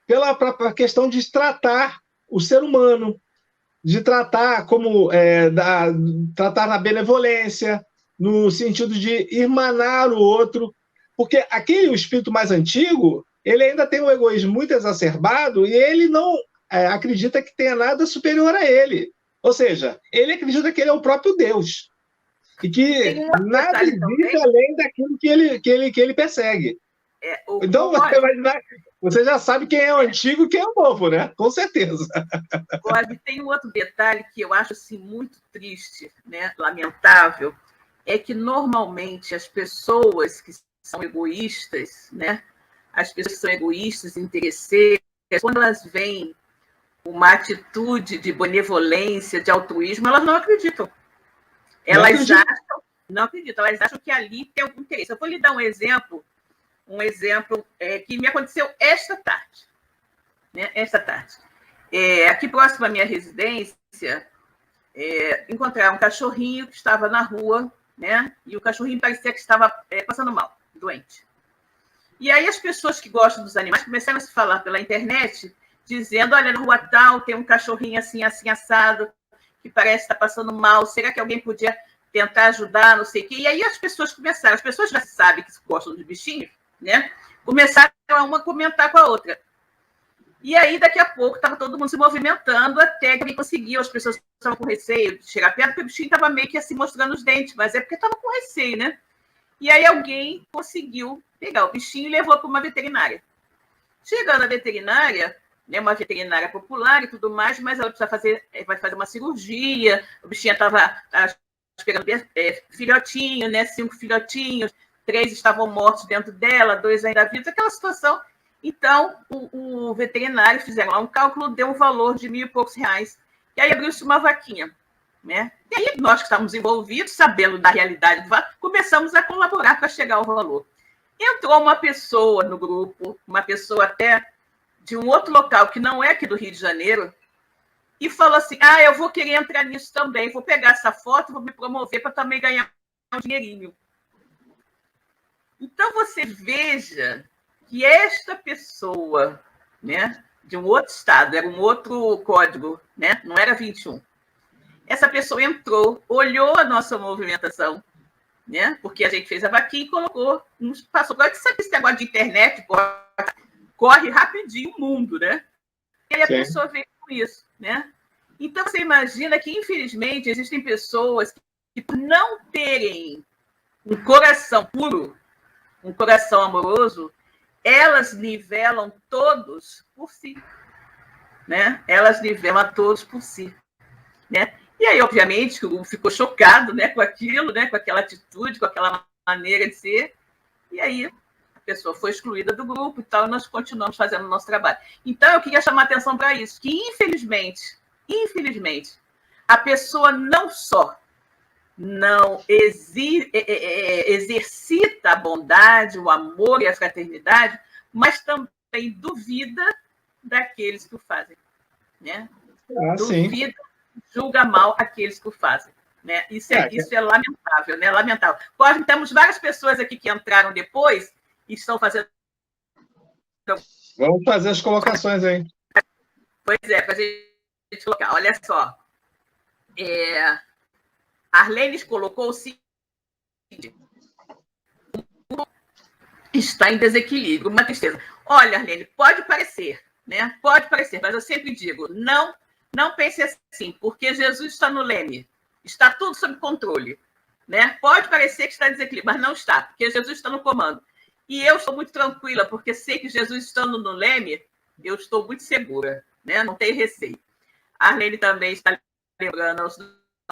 pela questão de tratar o ser humano, de tratar tratar na benevolência, no sentido de irmanar o outro, Porque o espírito mais antigo, ele ainda tem um egoísmo muito exacerbado e ele não acredita que tenha nada superior a ele. Ou seja, ele acredita que ele é o próprio Deus. E que nada existe além daquilo que ele persegue. Então, você já sabe quem é o antigo e quem é o novo, né? Com certeza. Tem um outro detalhe que eu acho assim, muito triste, né? Lamentável, é que normalmente as pessoas que são egoístas, né? As pessoas que são egoístas, interesseiras, quando elas veem uma atitude de benevolência, de altruísmo, elas não acreditam. Elas acham que ali tem algum interesse. Eu vou lhe dar um exemplo que me aconteceu esta tarde. Né? Esta tarde. Aqui próximo à minha residência, encontrei um cachorrinho que estava na rua, né? E o cachorrinho parecia que estava passando mal, doente. E aí as pessoas que gostam dos animais começaram a se falar pela internet, dizendo, olha, na rua tal tem um cachorrinho assim, assim, assado, que parece estar passando mal, será que alguém podia tentar ajudar, não sei o quê? E aí as pessoas já sabem que gostam de bichinhos, né? Começaram uma comentar com a outra. E aí, daqui a pouco, estava todo mundo se movimentando até que conseguiu. As pessoas estavam com receio de chegar perto, porque o bichinho estava meio que assim mostrando os dentes, mas é porque estava com receio, né? E aí alguém conseguiu pegar o bichinho e levou para uma veterinária. Chegando na veterinária, né, uma veterinária popular e tudo mais, mas ela vai fazer uma cirurgia, o bichinho estava esperando filhotinho, né, 5 filhotinhos, 3 estavam mortos dentro dela, 2 ainda vivos, aquela situação. Então, o veterinário fizeram lá um cálculo, deu um valor de R$1.000 e poucos, e aí abriu-se uma vaquinha. Né? E aí, nós que estávamos envolvidos, sabendo da realidade do valor, começamos a colaborar para chegar ao valor. Entrou uma pessoa no grupo, uma pessoa até de um outro local, que não é aqui do Rio de Janeiro, e falou assim, eu vou querer entrar nisso também, vou pegar essa foto, vou me promover para também ganhar um dinheirinho. Então, você veja que esta pessoa, né, de um outro estado, era um outro código, né, não era 21. Essa pessoa entrou, olhou a nossa movimentação, né, porque a gente fez a vaquinha e colocou, passou. Agora, sabe esse negócio de internet, corre rapidinho o mundo, né? E aí a pessoa veio com isso, né? Então, você imagina que, infelizmente, existem pessoas que, por não terem um coração puro, um coração amoroso, elas nivelam todos por si, né? Elas nivelam a todos por si, né? E aí, obviamente, o grupo ficou chocado, né, com aquilo, né, com aquela atitude, com aquela maneira de ser, e aí a pessoa foi excluída do grupo e tal, e nós continuamos fazendo o nosso trabalho. Então, eu queria chamar a atenção para isso, que, infelizmente, a pessoa não só não exercita a bondade, o amor e a fraternidade, mas também duvida daqueles que o fazem, né? Duvida, julga mal aqueles que o fazem, né? Isso é lamentável, né? Lamentável. Temos várias pessoas aqui que entraram depois e estão fazendo... Vamos fazer as colocações aí. Pois é, para a gente colocar. Olha só. Arlene colocou o seguinte: está em desequilíbrio, uma tristeza. Olha, Arlene, pode parecer, né? Pode parecer, mas eu sempre digo, não pense assim, porque Jesus está no leme, está tudo sob controle, né? Pode parecer que está em desequilíbrio, mas não está, porque Jesus está no comando. E eu estou muito tranquila, porque sei que Jesus estando no leme, eu estou muito segura, né? Não tenho receio. A Arlene também está lembrando aos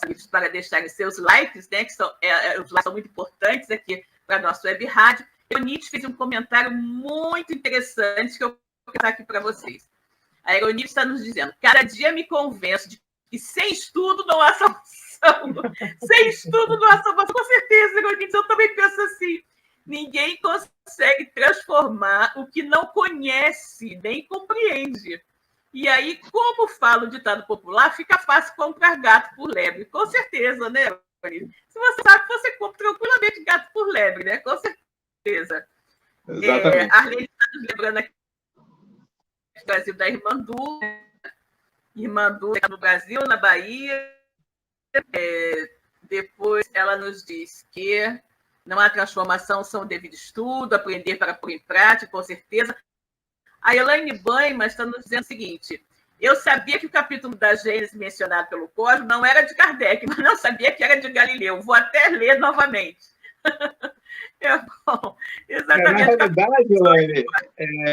amigos para deixarem seus likes, né? Que os likes são muito importantes aqui para a nossa web rádio. A Eronite fez um comentário muito interessante que eu vou colocar aqui para vocês. A Eronite está nos dizendo: cada dia me convenço de que sem estudo não há salvação. Sem estudo não há salvação. Com certeza, Eronite, eu também penso assim. Ninguém consegue transformar o que não conhece, nem compreende. E aí, como fala o ditado popular, fica fácil comprar gato por lebre. Com certeza, né, Eronite? Se você sabe, você compra tranquilamente gato por lebre, né? Com certeza. Exatamente. A Arlene está nos lembrando aqui do Brasil da Irmã Du. Irmã Du está no Brasil, na Bahia. Depois ela nos diz que Não há transformação sem o devido estudo, aprender para pôr em prática, com certeza. A Elaine Banhma está nos dizendo o seguinte: eu sabia que o capítulo da Gênesis mencionado pelo Cosmo não era de Kardec, mas não sabia que era de Galileu. Vou até ler novamente. Bom, exatamente. Na realidade, Elaine,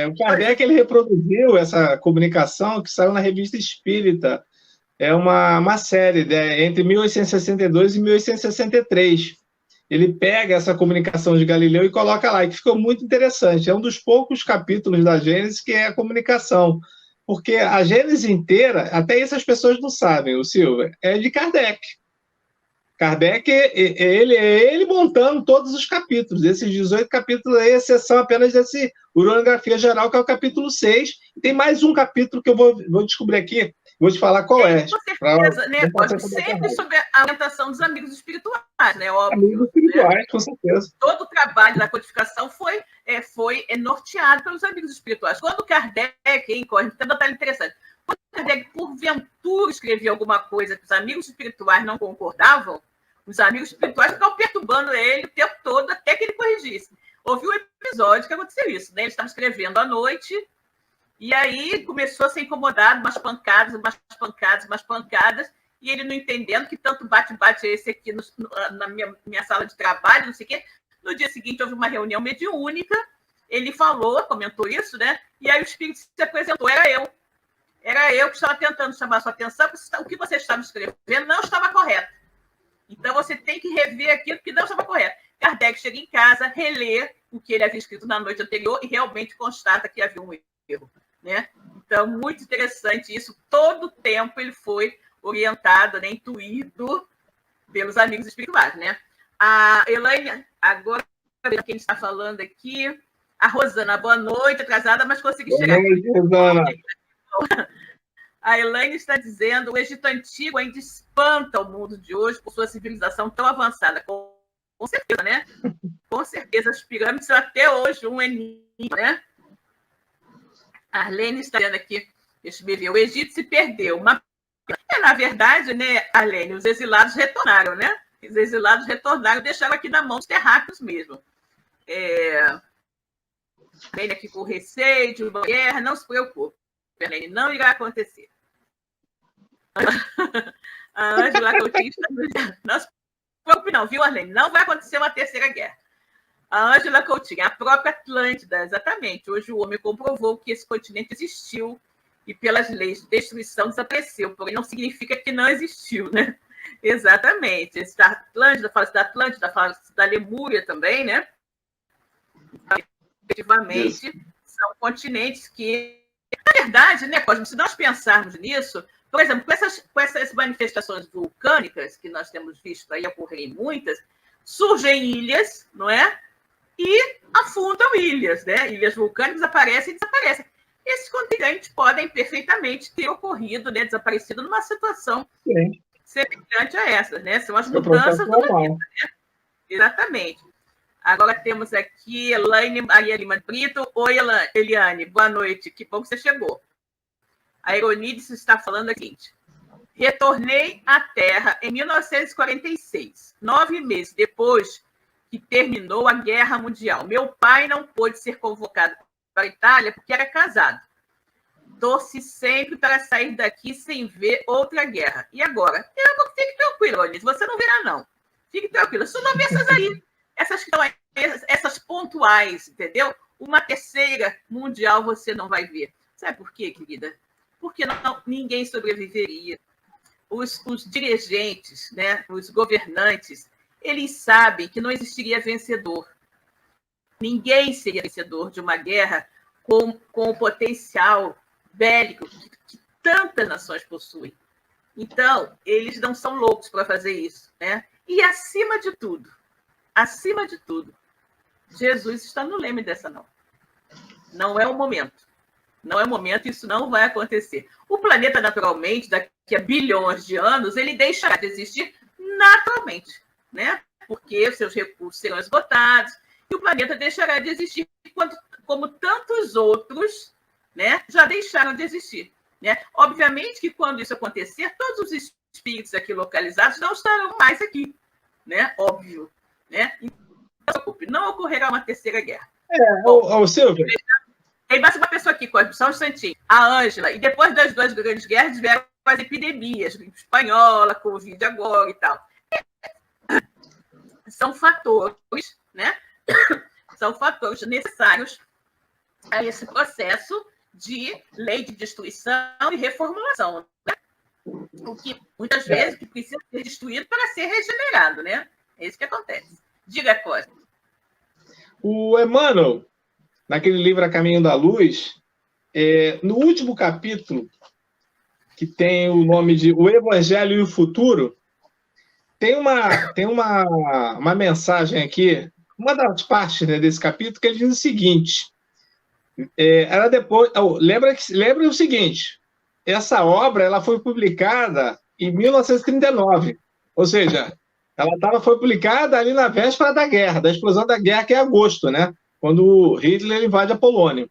o Kardec ele reproduziu essa comunicação que saiu na Revista Espírita. É uma série entre 1862 e 1863. Ele pega essa comunicação de Galileu e coloca lá, e que ficou muito interessante. É um dos poucos capítulos da Gênesis que é a comunicação. Porque a Gênesis inteira, até isso as pessoas não sabem, o Silva, é de Kardec. Kardec, ele montando todos os capítulos. Esses 18 capítulos aí, exceção apenas desse Uranografia Geral, que é o capítulo 6. E tem mais um capítulo que eu vou descobrir aqui, vou te falar qual é. Com certeza, né, Cosmo? Sempre sobre a orientação dos amigos espirituais, né? Óbvio. Amigos espirituais, né? Com certeza. Todo o trabalho da codificação foi norteado pelos amigos espirituais. Quando Kardec, tem um detalhe interessante, quando Kardec, porventura, escrevia alguma coisa que os amigos espirituais não concordavam, os amigos espirituais ficavam perturbando ele o tempo todo até que ele corrigisse. Houve um episódio que aconteceu isso, né? Ele estava escrevendo à noite e aí começou a ser incomodado, umas pancadas, e ele não entendendo que tanto bate-bate esse aqui na minha sala de trabalho, não sei o quê. No dia seguinte houve uma reunião mediúnica, ele comentou isso, né? E aí o espírito se apresentou, era eu que estava tentando chamar a sua atenção, porque o que você estava escrevendo não estava correto. Então, você tem que rever aquilo que não estava correto. Kardec chega em casa, relê o que ele havia escrito na noite anterior e realmente constata que havia um erro, né? Então, muito interessante isso. Todo o tempo ele foi orientado, né, intuído pelos amigos espirituais, né? A Elaine, agora, quem está falando aqui, a Rosana, boa noite, atrasada, mas consegui chegar. Boa noite, Rosana. A Elaine está dizendo: o Egito Antigo ainda espanta o mundo de hoje por sua civilização tão avançada. Com certeza, né? Com certeza, as pirâmides são até hoje um enigma, né? A Arlene está dizendo aqui: deixa eu ver, o Egito se perdeu. Na verdade, né, Arlene, os exilados retornaram, né? Os exilados retornaram e deixaram aqui na mão dos terráqueos mesmo. Arlene aqui com receio de uma guerra, não se preocupe. Arlene, não irá acontecer. A Ângela Coutinho está dizendo: não se preocupe não, viu, Arlene? Não vai acontecer uma terceira guerra. A Ângela Coutinho, a própria Atlântida, exatamente. Hoje o homem comprovou que esse continente existiu e pelas leis de destruição desapareceu, porém não significa que não existiu, né? Exatamente. Esse da Atlântida, fala da Lemúria também, né? Efetivamente, são continentes que, na verdade, né, Cosmo, se nós pensarmos nisso, por exemplo, com essas manifestações vulcânicas que nós temos visto aí ocorrerem muitas, surgem ilhas, não é? E afundam ilhas, né? Ilhas vulcânicas aparecem e desaparecem. Esses continentes podem perfeitamente ter ocorrido, né, desaparecido numa situação semelhante a essa, né? São as mudanças do planeta, né? Exatamente. Agora temos aqui Elaine Maria Lima Brito. Oi, Eliane, boa noite. Que bom que você chegou. A Ironides está falando o seguinte: retornei à Terra em 1946, 9 meses depois que terminou a Guerra Mundial. Meu pai não pôde ser convocado para a Itália porque era casado. Torci sempre para sair daqui sem ver outra guerra. E agora? Fique tranquilo, Ironides, você não verá, não. Fique tranquilo. Só não vê essas aí. Essas pontuais, entendeu? Uma terceira mundial você não vai ver. Sabe por quê, querida? Porque ninguém sobreviveria. Os dirigentes, né, os governantes, eles sabem que não existiria vencedor. Ninguém seria vencedor de uma guerra com o potencial bélico que tantas nações possuem. Então, eles não são loucos para fazer isso, né? E, acima de tudo, Jesus está no leme dessa não. Não é o momento. Não é o momento, isso não vai acontecer. O planeta, naturalmente, daqui a bilhões de anos, ele deixará de existir naturalmente, né? Porque seus recursos serão esgotados e o planeta deixará de existir como tantos outros, né, já deixaram de existir, né? Obviamente que quando isso acontecer, todos os espíritos aqui localizados não estarão mais aqui, né? Óbvio, né? não ocorrerá uma terceira guerra. Silvio. Tem mais uma pessoa aqui, só um instantinho. A Ângela. E depois das duas grandes guerras, vieram as epidemias, gripe espanhola, Covid agora e tal. São fatores, né? São fatores necessários a esse processo de lei de destruição e reformulação, né? O que muitas vezes precisa ser destruído para ser regenerado, né? É isso que acontece. Diga, Costa. O Emmanuel, naquele livro A Caminho da Luz, no último capítulo, que tem o nome de O Evangelho e o Futuro, tem uma mensagem aqui, uma das partes, né, desse capítulo, que ele diz o seguinte, ela depois, lembra o seguinte, essa obra ela foi publicada em 1939, ou seja, ela foi publicada ali na véspera da guerra, da explosão da guerra, que é agosto, né? Quando Hitler invade a Polônia.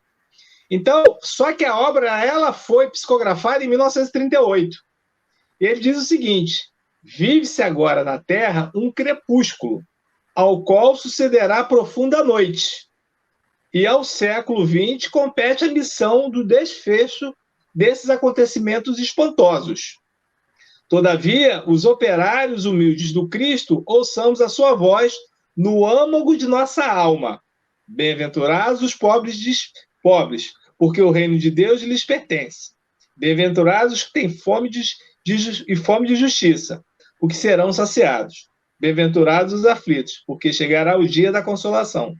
Então, só que a obra ela foi psicografada em 1938. E ele diz o seguinte: vive-se agora na Terra um crepúsculo, ao qual sucederá a profunda noite. E ao século XX compete a missão do desfecho desses acontecimentos espantosos. Todavia, os operários humildes do Cristo, ouçamos a sua voz no âmago de nossa alma. Bem-aventurados os pobres, porque o reino de Deus lhes pertence. Bem-aventurados os que têm fome de justiça, porque serão saciados. Bem-aventurados os aflitos, porque chegará o dia da consolação.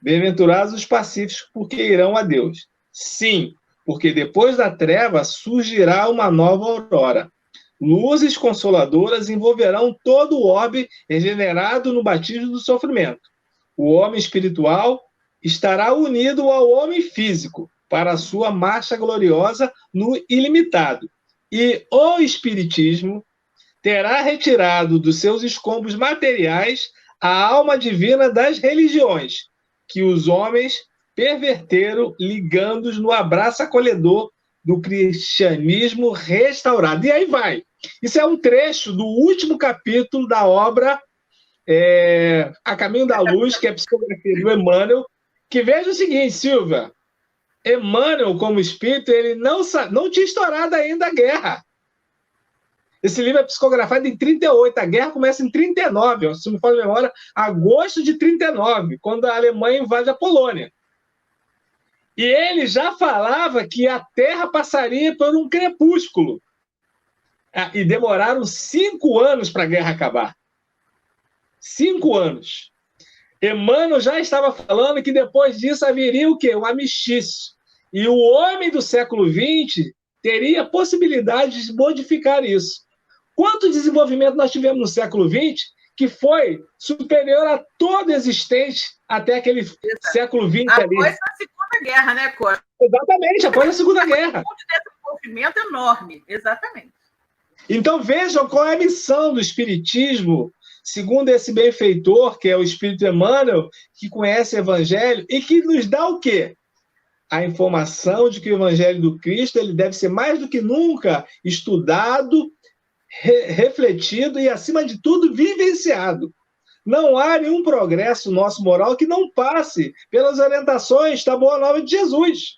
Bem-aventurados os pacíficos, porque irão a Deus. Sim, porque depois da treva surgirá uma nova aurora. Luzes consoladoras envolverão todo o orbe regenerado no batismo do sofrimento. O homem espiritual estará unido ao homem físico para a sua marcha gloriosa no ilimitado. E o Espiritismo terá retirado dos seus escombros materiais a alma divina das religiões, que os homens perverteram, ligando-os no abraço acolhedor do cristianismo restaurado. E aí vai. Isso é um trecho do último capítulo da obra A Caminho da Luz, que é a psicografia do Emmanuel, que veja o seguinte, Silvia, Emmanuel, como espírito, ele não tinha estourado ainda a guerra. Esse livro é psicografado em 38, a guerra começa em 39, se não me falha a memória, agosto de 39, quando a Alemanha invade a Polônia. E ele já falava que a Terra passaria por um crepúsculo. E demoraram 5 anos para a guerra acabar. 5 anos. Emmanuel já estava falando que depois disso haveria o quê? Um amistício. E o homem do século XX teria possibilidade de modificar isso. Quanto desenvolvimento nós tivemos no século XX que foi superior a todo existente até aquele século XX ali. Após a Segunda Guerra, né, Costa? Exatamente, após a Segunda Guerra. Um desenvolvimento enorme, exatamente. Então vejam qual é a missão do Espiritismo, segundo esse benfeitor, que é o Espírito Emmanuel, que conhece o Evangelho e que nos dá o quê? A informação de que o Evangelho do Cristo ele deve ser mais do que nunca estudado, refletido e, acima de tudo, vivenciado. Não há nenhum progresso nosso moral que não passe pelas orientações da Boa Nova de Jesus.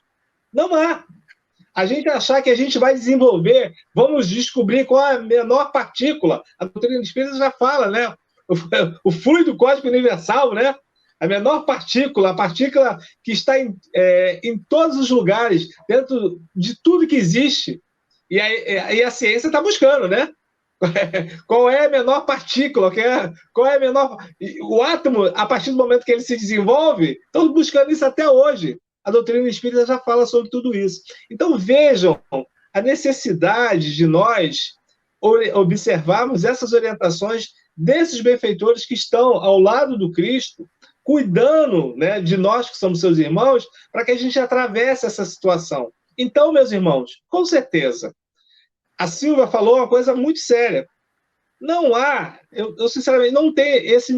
Não há. A gente achar que a gente vai desenvolver, vamos descobrir qual é a menor partícula. A doutrina espírita já fala, né? O fluido cósmico universal, né? A menor partícula, a partícula que está em todos os lugares, dentro de tudo que existe. E a ciência está buscando, né? Qual é a menor partícula? Qual é a menor... O átomo, a partir do momento que ele se desenvolve, estão buscando isso até hoje. A doutrina espírita já fala sobre tudo isso. Então, vejam a necessidade de nós observarmos essas orientações desses benfeitores que estão ao lado do Cristo, cuidando, né, de nós que somos seus irmãos, para que a gente atravesse essa situação. Então, meus irmãos, com certeza, a Silvia falou uma coisa muito séria. Não há, eu sinceramente não tenho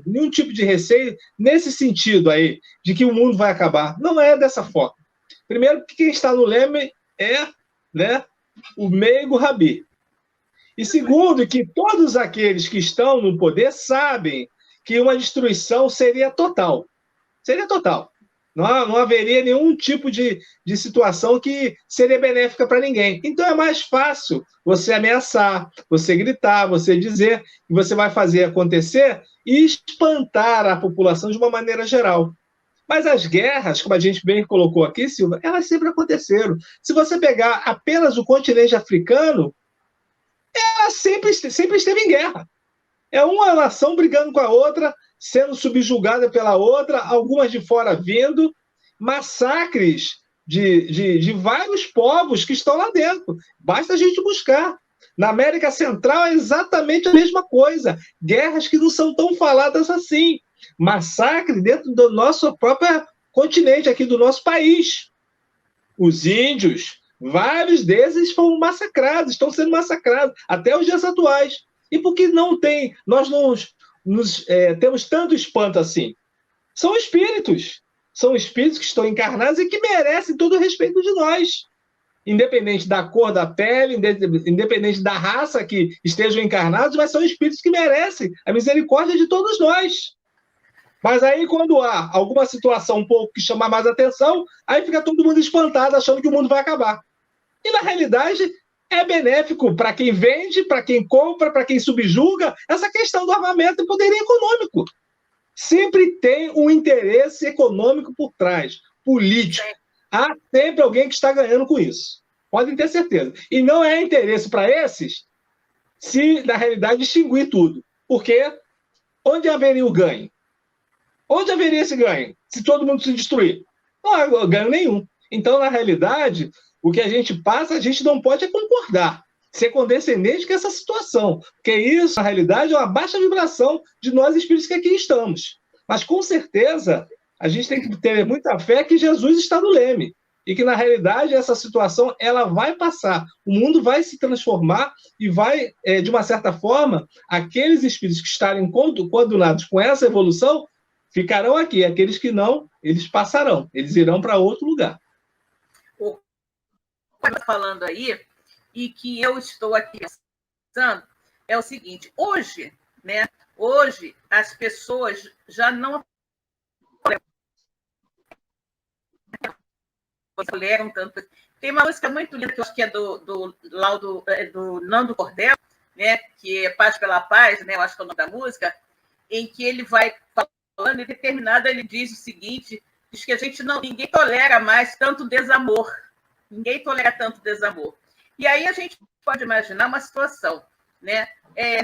nenhum tipo de receio nesse sentido aí, de que o mundo vai acabar. Não é dessa forma. Primeiro, que quem está no leme é, né, o meigo Rabi. E segundo, que todos aqueles que estão no poder sabem que uma destruição seria total. Seria total. Não haveria nenhum tipo de situação que seria benéfica para ninguém. Então é mais fácil você ameaçar, você gritar, você dizer que você vai fazer acontecer e espantar a população de uma maneira geral. Mas as guerras, como a gente bem colocou aqui, Silva, elas sempre aconteceram. Se você pegar apenas o continente africano, ela sempre esteve em guerra. É uma nação brigando com a outra, sendo subjugada pela outra, algumas de fora vindo, massacres de vários povos que estão lá dentro. Basta a gente buscar. Na América Central é exatamente a mesma coisa. Guerras que não são tão faladas assim. Massacre dentro do nosso próprio continente, aqui do nosso país. Os índios, vários deles foram massacrados, estão sendo massacrados, até os dias atuais. E por que nós não temos tanto espanto assim? São espíritos que estão encarnados e que merecem todo o respeito de nós. Independente da cor da pele, independente da raça que estejam encarnados, mas são espíritos que merecem a misericórdia de todos nós. Mas aí, quando há alguma situação um pouco que chama mais atenção, aí fica todo mundo espantado, achando que o mundo vai acabar. E, na realidade, é benéfico para quem vende, para quem compra, para quem subjuga, essa questão do armamento e poderio econômico. Sempre tem um interesse econômico por trás, político. Há sempre alguém que está ganhando com isso. Podem ter certeza. E não é interesse para esses se, na realidade, extinguir tudo. Porque onde haveria o ganho? Onde haveria esse ganho? Se todo mundo se destruir? Não há ganho nenhum. Então, na realidade, o que a gente passa, a gente não pode concordar, ser condescendente com essa situação. Porque isso, na realidade, é uma baixa vibração de nós espíritos que aqui estamos. Mas, com certeza, a gente tem que ter muita fé que Jesus está no leme. E que, na realidade, essa situação ela vai passar. O mundo vai se transformar e vai, de uma certa forma, aqueles espíritos que estarem condenados com essa evolução ficarão aqui. Aqueles que não, eles passarão. Eles irão para outro lugar. O que está falando aí, e que eu estou aqui pensando, é o seguinte. Hoje as pessoas já não toleram tanto. Tem uma música muito linda, que eu acho que é do Nando Cordel, né, que é Paz pela Paz, né, eu acho que é o nome da música, em que ele vai falando, e determinado ele diz o seguinte, diz que ninguém tolera mais tanto desamor. Ninguém tolera tanto desamor. E aí a gente pode imaginar uma situação, né?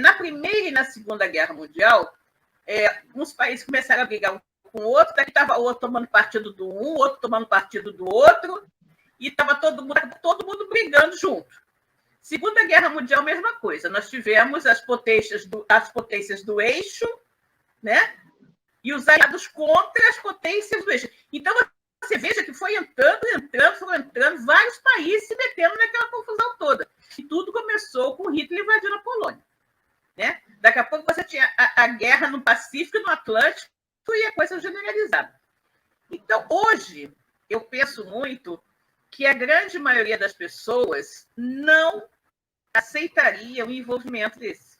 Na Primeira e na Segunda Guerra Mundial, uns países começaram a brigar um com o outro, daqui estava o outro tomando partido do um, o outro tomando partido do outro, e estava todo mundo brigando junto. Segunda Guerra Mundial, mesma coisa. Nós tivemos as potências do eixo, né? E os aliados contra as potências do eixo. Então, você veja que foram entrando, vários países se metendo naquela confusão toda. E tudo começou com Hitler invadindo a Polônia. Né? Daqui a pouco você tinha a guerra no Pacífico e no Atlântico, e a coisa generalizada. Então, hoje, eu penso muito que a grande maioria das pessoas não aceitaria o envolvimento desse.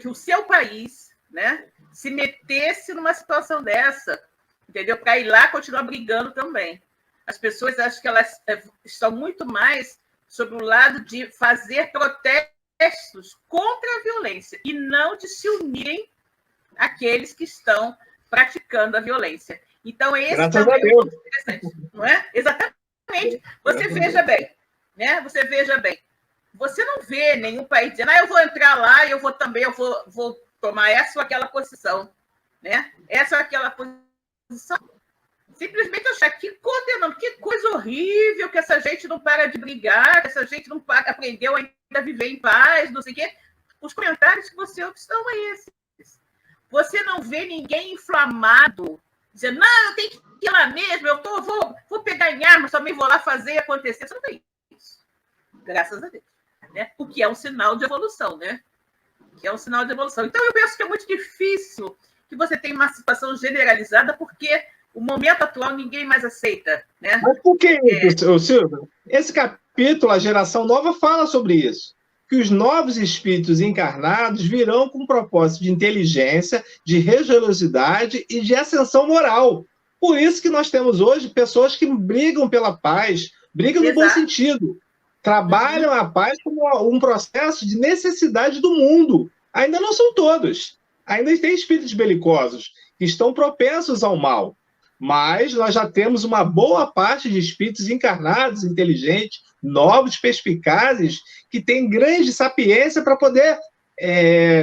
Que o seu país, né, se metesse numa situação dessa, entendeu? Para ir lá continuar brigando também. As pessoas acham que elas estão muito mais sobre o lado de fazer protestos contra a violência e não de se unirem aqueles que estão praticando a violência. Então, esse também é muito interessante, não é? Exatamente. Você veja bem, né? Você não vê nenhum país dizendo, eu vou entrar lá e eu vou tomar essa ou aquela posição, né? Essa ou aquela posição. Simplesmente achar que condenando, que coisa horrível, que essa gente não para de brigar, que essa gente não aprendeu ainda a viver em paz, não sei o quê. Os comentários que você ouve são esses. Você não vê ninguém inflamado, dizendo, não, eu tenho que ir lá mesmo, vou pegar em armas, também vou lá fazer acontecer. Você não tem isso. Graças a Deus. Né? O que é um sinal de evolução, né? Então, eu penso que é muito difícil que você tenha uma situação generalizada, porque o momento atual ninguém mais aceita. Né? Mas por que isso, Silvia? Esse capítulo, A Geração Nova, fala sobre isso. que os novos espíritos encarnados virão com um propósito de inteligência, de religiosidade e de ascensão moral. Por isso que nós temos hoje pessoas que brigam pela paz, brigam no bom sentido, trabalham a paz como um processo de necessidade do mundo. Ainda não são todos. Ainda tem espíritos belicosos que estão propensos ao mal. Mas nós já temos uma boa parte de espíritos encarnados, inteligentes, novos, perspicazes, que têm grande sapiência para poder,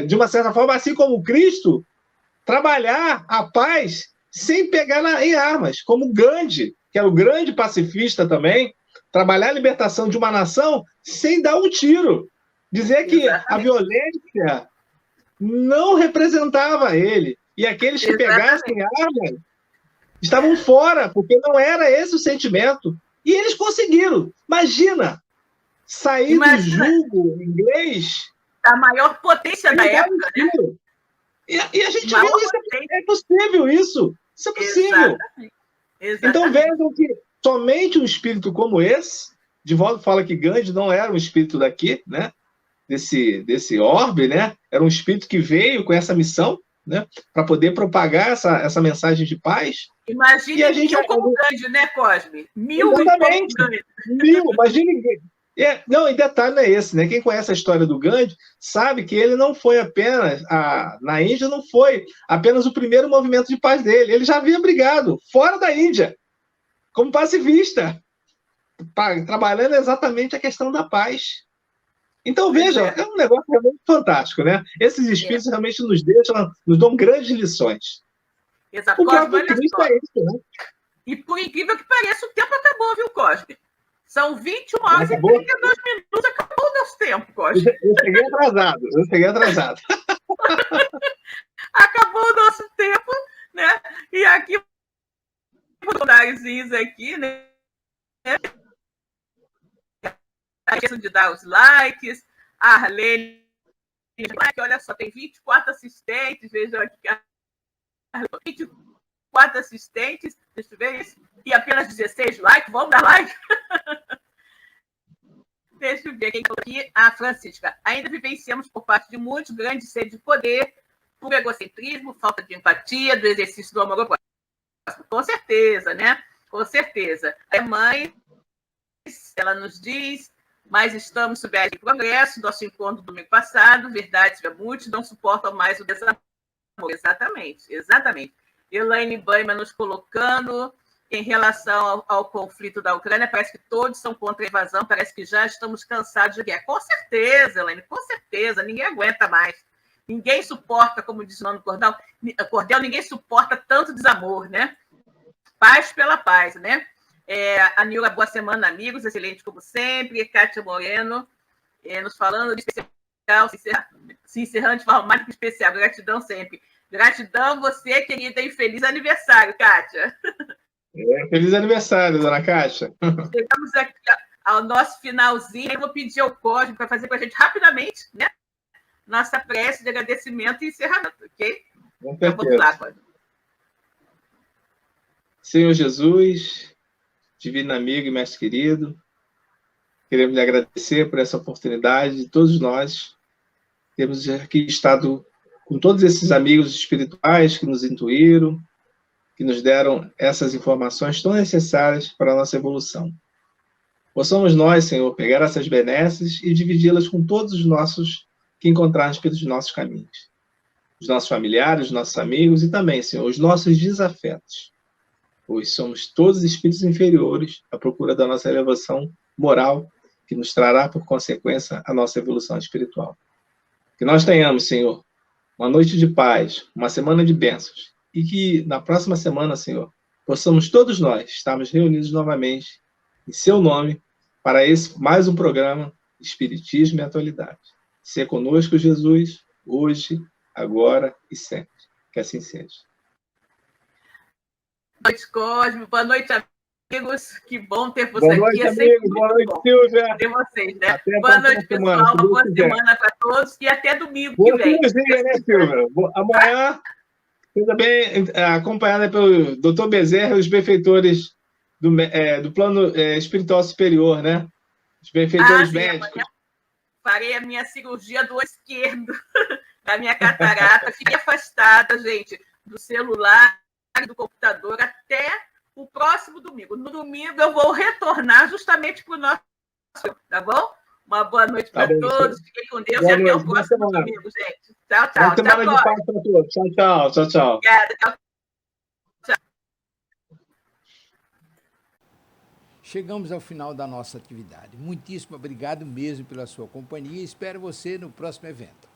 de uma certa forma, assim como Cristo, trabalhar a paz sem pegar em armas, como Gandhi, que era o grande pacifista também, trabalhar a libertação de uma nação sem dar um tiro. Dizer que a violência não representava ele. E aqueles que pegassem armas estavam fora, porque não era esse o sentimento. E eles conseguiram. Imagina, sair do jugo inglês... A maior potência da época, né? E a gente viu isso, é possível isso. Isso é possível. Exatamente. Então vejam que somente um espírito como esse, Divaldo fala que Gandhi não era um espírito daqui, né? Desse orbe, né? Era um espírito que veio com essa missão, né? Para poder propagar essa mensagem de paz. Imagine e a gente como Gandhi, né, Cosme? Exatamente. Mil, imagine. Não, e detalhe é esse, né? Quem conhece a história do Gandhi sabe que ele não foi apenas, na Índia não foi apenas o primeiro movimento de paz dele. Ele já havia brigado fora da Índia, como pacifista, trabalhando exatamente a questão da paz. Então, veja, é um negócio realmente fantástico, né? Esses espíritos realmente nos dão grandes lições. Exato. O próprio Cristo é isso, né? E por incrível que pareça, o tempo acabou, viu, Cosme? São 21 horas e 32 minutos, acabou o nosso tempo, Cosme. Eu cheguei atrasado. Acabou o nosso tempo, né? E aqui, os aqui, né? Não esqueçam de dar os likes. A Arlene, olha só, tem 24 assistentes, vejam aqui. 24 assistentes, deixa eu ver isso. E apenas 16 likes, vamos dar like? Deixa eu ver quem falou aqui. A Francisca. Ainda vivenciamos por parte de muitos grande sede de poder, por egocentrismo, falta de empatia, do exercício do amor ao próximo. Com certeza, né? Com certeza. A mãe, ela nos diz, mas estamos sob a progresso, nosso encontro do domingo passado, verdade, muitos não suportam mais o desamor. Exatamente, exatamente. Elaine Baima nos colocando em relação ao conflito da Ucrânia, parece que todos são contra a invasão, parece que já estamos cansados de guerra. Com certeza, Elaine, com certeza, ninguém aguenta mais. Ninguém suporta, como diz o nome do Cordel, ninguém suporta tanto desamor, né? Paz pela paz, né? A Nilda, boa semana, amigos, excelente como sempre. Kátia Moreno, nos falando de especial, se encerrando de forma mais que especial, gratidão sempre. Gratidão você, querida, e feliz aniversário, Kátia. Feliz aniversário, dona Kátia. Chegamos aqui ao nosso finalzinho. Eu vou pedir ao Cosme para fazer com a gente rapidamente, né? Nossa prece de agradecimento e encerramento, ok? Então, vamos lá, Cosme. Senhor Jesus, divino amigo e mestre querido, queremos lhe agradecer por essa oportunidade de todos nós termos aqui estado com todos esses amigos espirituais que nos intuíram, que nos deram essas informações tão necessárias para a nossa evolução. Possamos nós, Senhor, pegar essas benesses e dividi-las com todos os nossos que encontrarmos pelos nossos caminhos. Os nossos familiares, os nossos amigos e também, Senhor, os nossos desafetos. Pois somos todos espíritos inferiores à procura da nossa elevação moral, que nos trará, por consequência, a nossa evolução espiritual. Que nós tenhamos, Senhor, uma noite de paz, uma semana de bênçãos, e que na próxima semana, Senhor, possamos todos nós estarmos reunidos novamente em seu nome para esse mais um programa Espiritismo e Atualidade. Seja conosco, Jesus, hoje, agora e sempre. Que assim seja. Boa noite, Cosme. Boa noite, amigos. Que bom ter você aqui. Boa noite, amigos. Boa noite, Silvia. Ter vocês, né? Boa noite, pessoal. Uma boa semana para todos e até domingo que vem. Boa semana, né, Silvia? Amanhã, também acompanhada pelo Dr. Bezerra e os benfeitores do plano espiritual superior, né? Os benfeitores médicos. Farei a minha cirurgia do olho esquerdo, da minha catarata. Fiquei afastada, gente, do celular e do computador até o próximo domingo. No domingo eu vou retornar justamente para o nosso... Tá bom? Uma boa noite para todos. Fiquem com Deus e até o próximo domingo, gente. Tchau, tchau. Boa semana de paz para todos. Tchau, tchau. Tchau, tchau. Obrigada. Tchau. Chegamos ao final da nossa atividade. Muitíssimo obrigado mesmo pela sua companhia e espero você no próximo evento.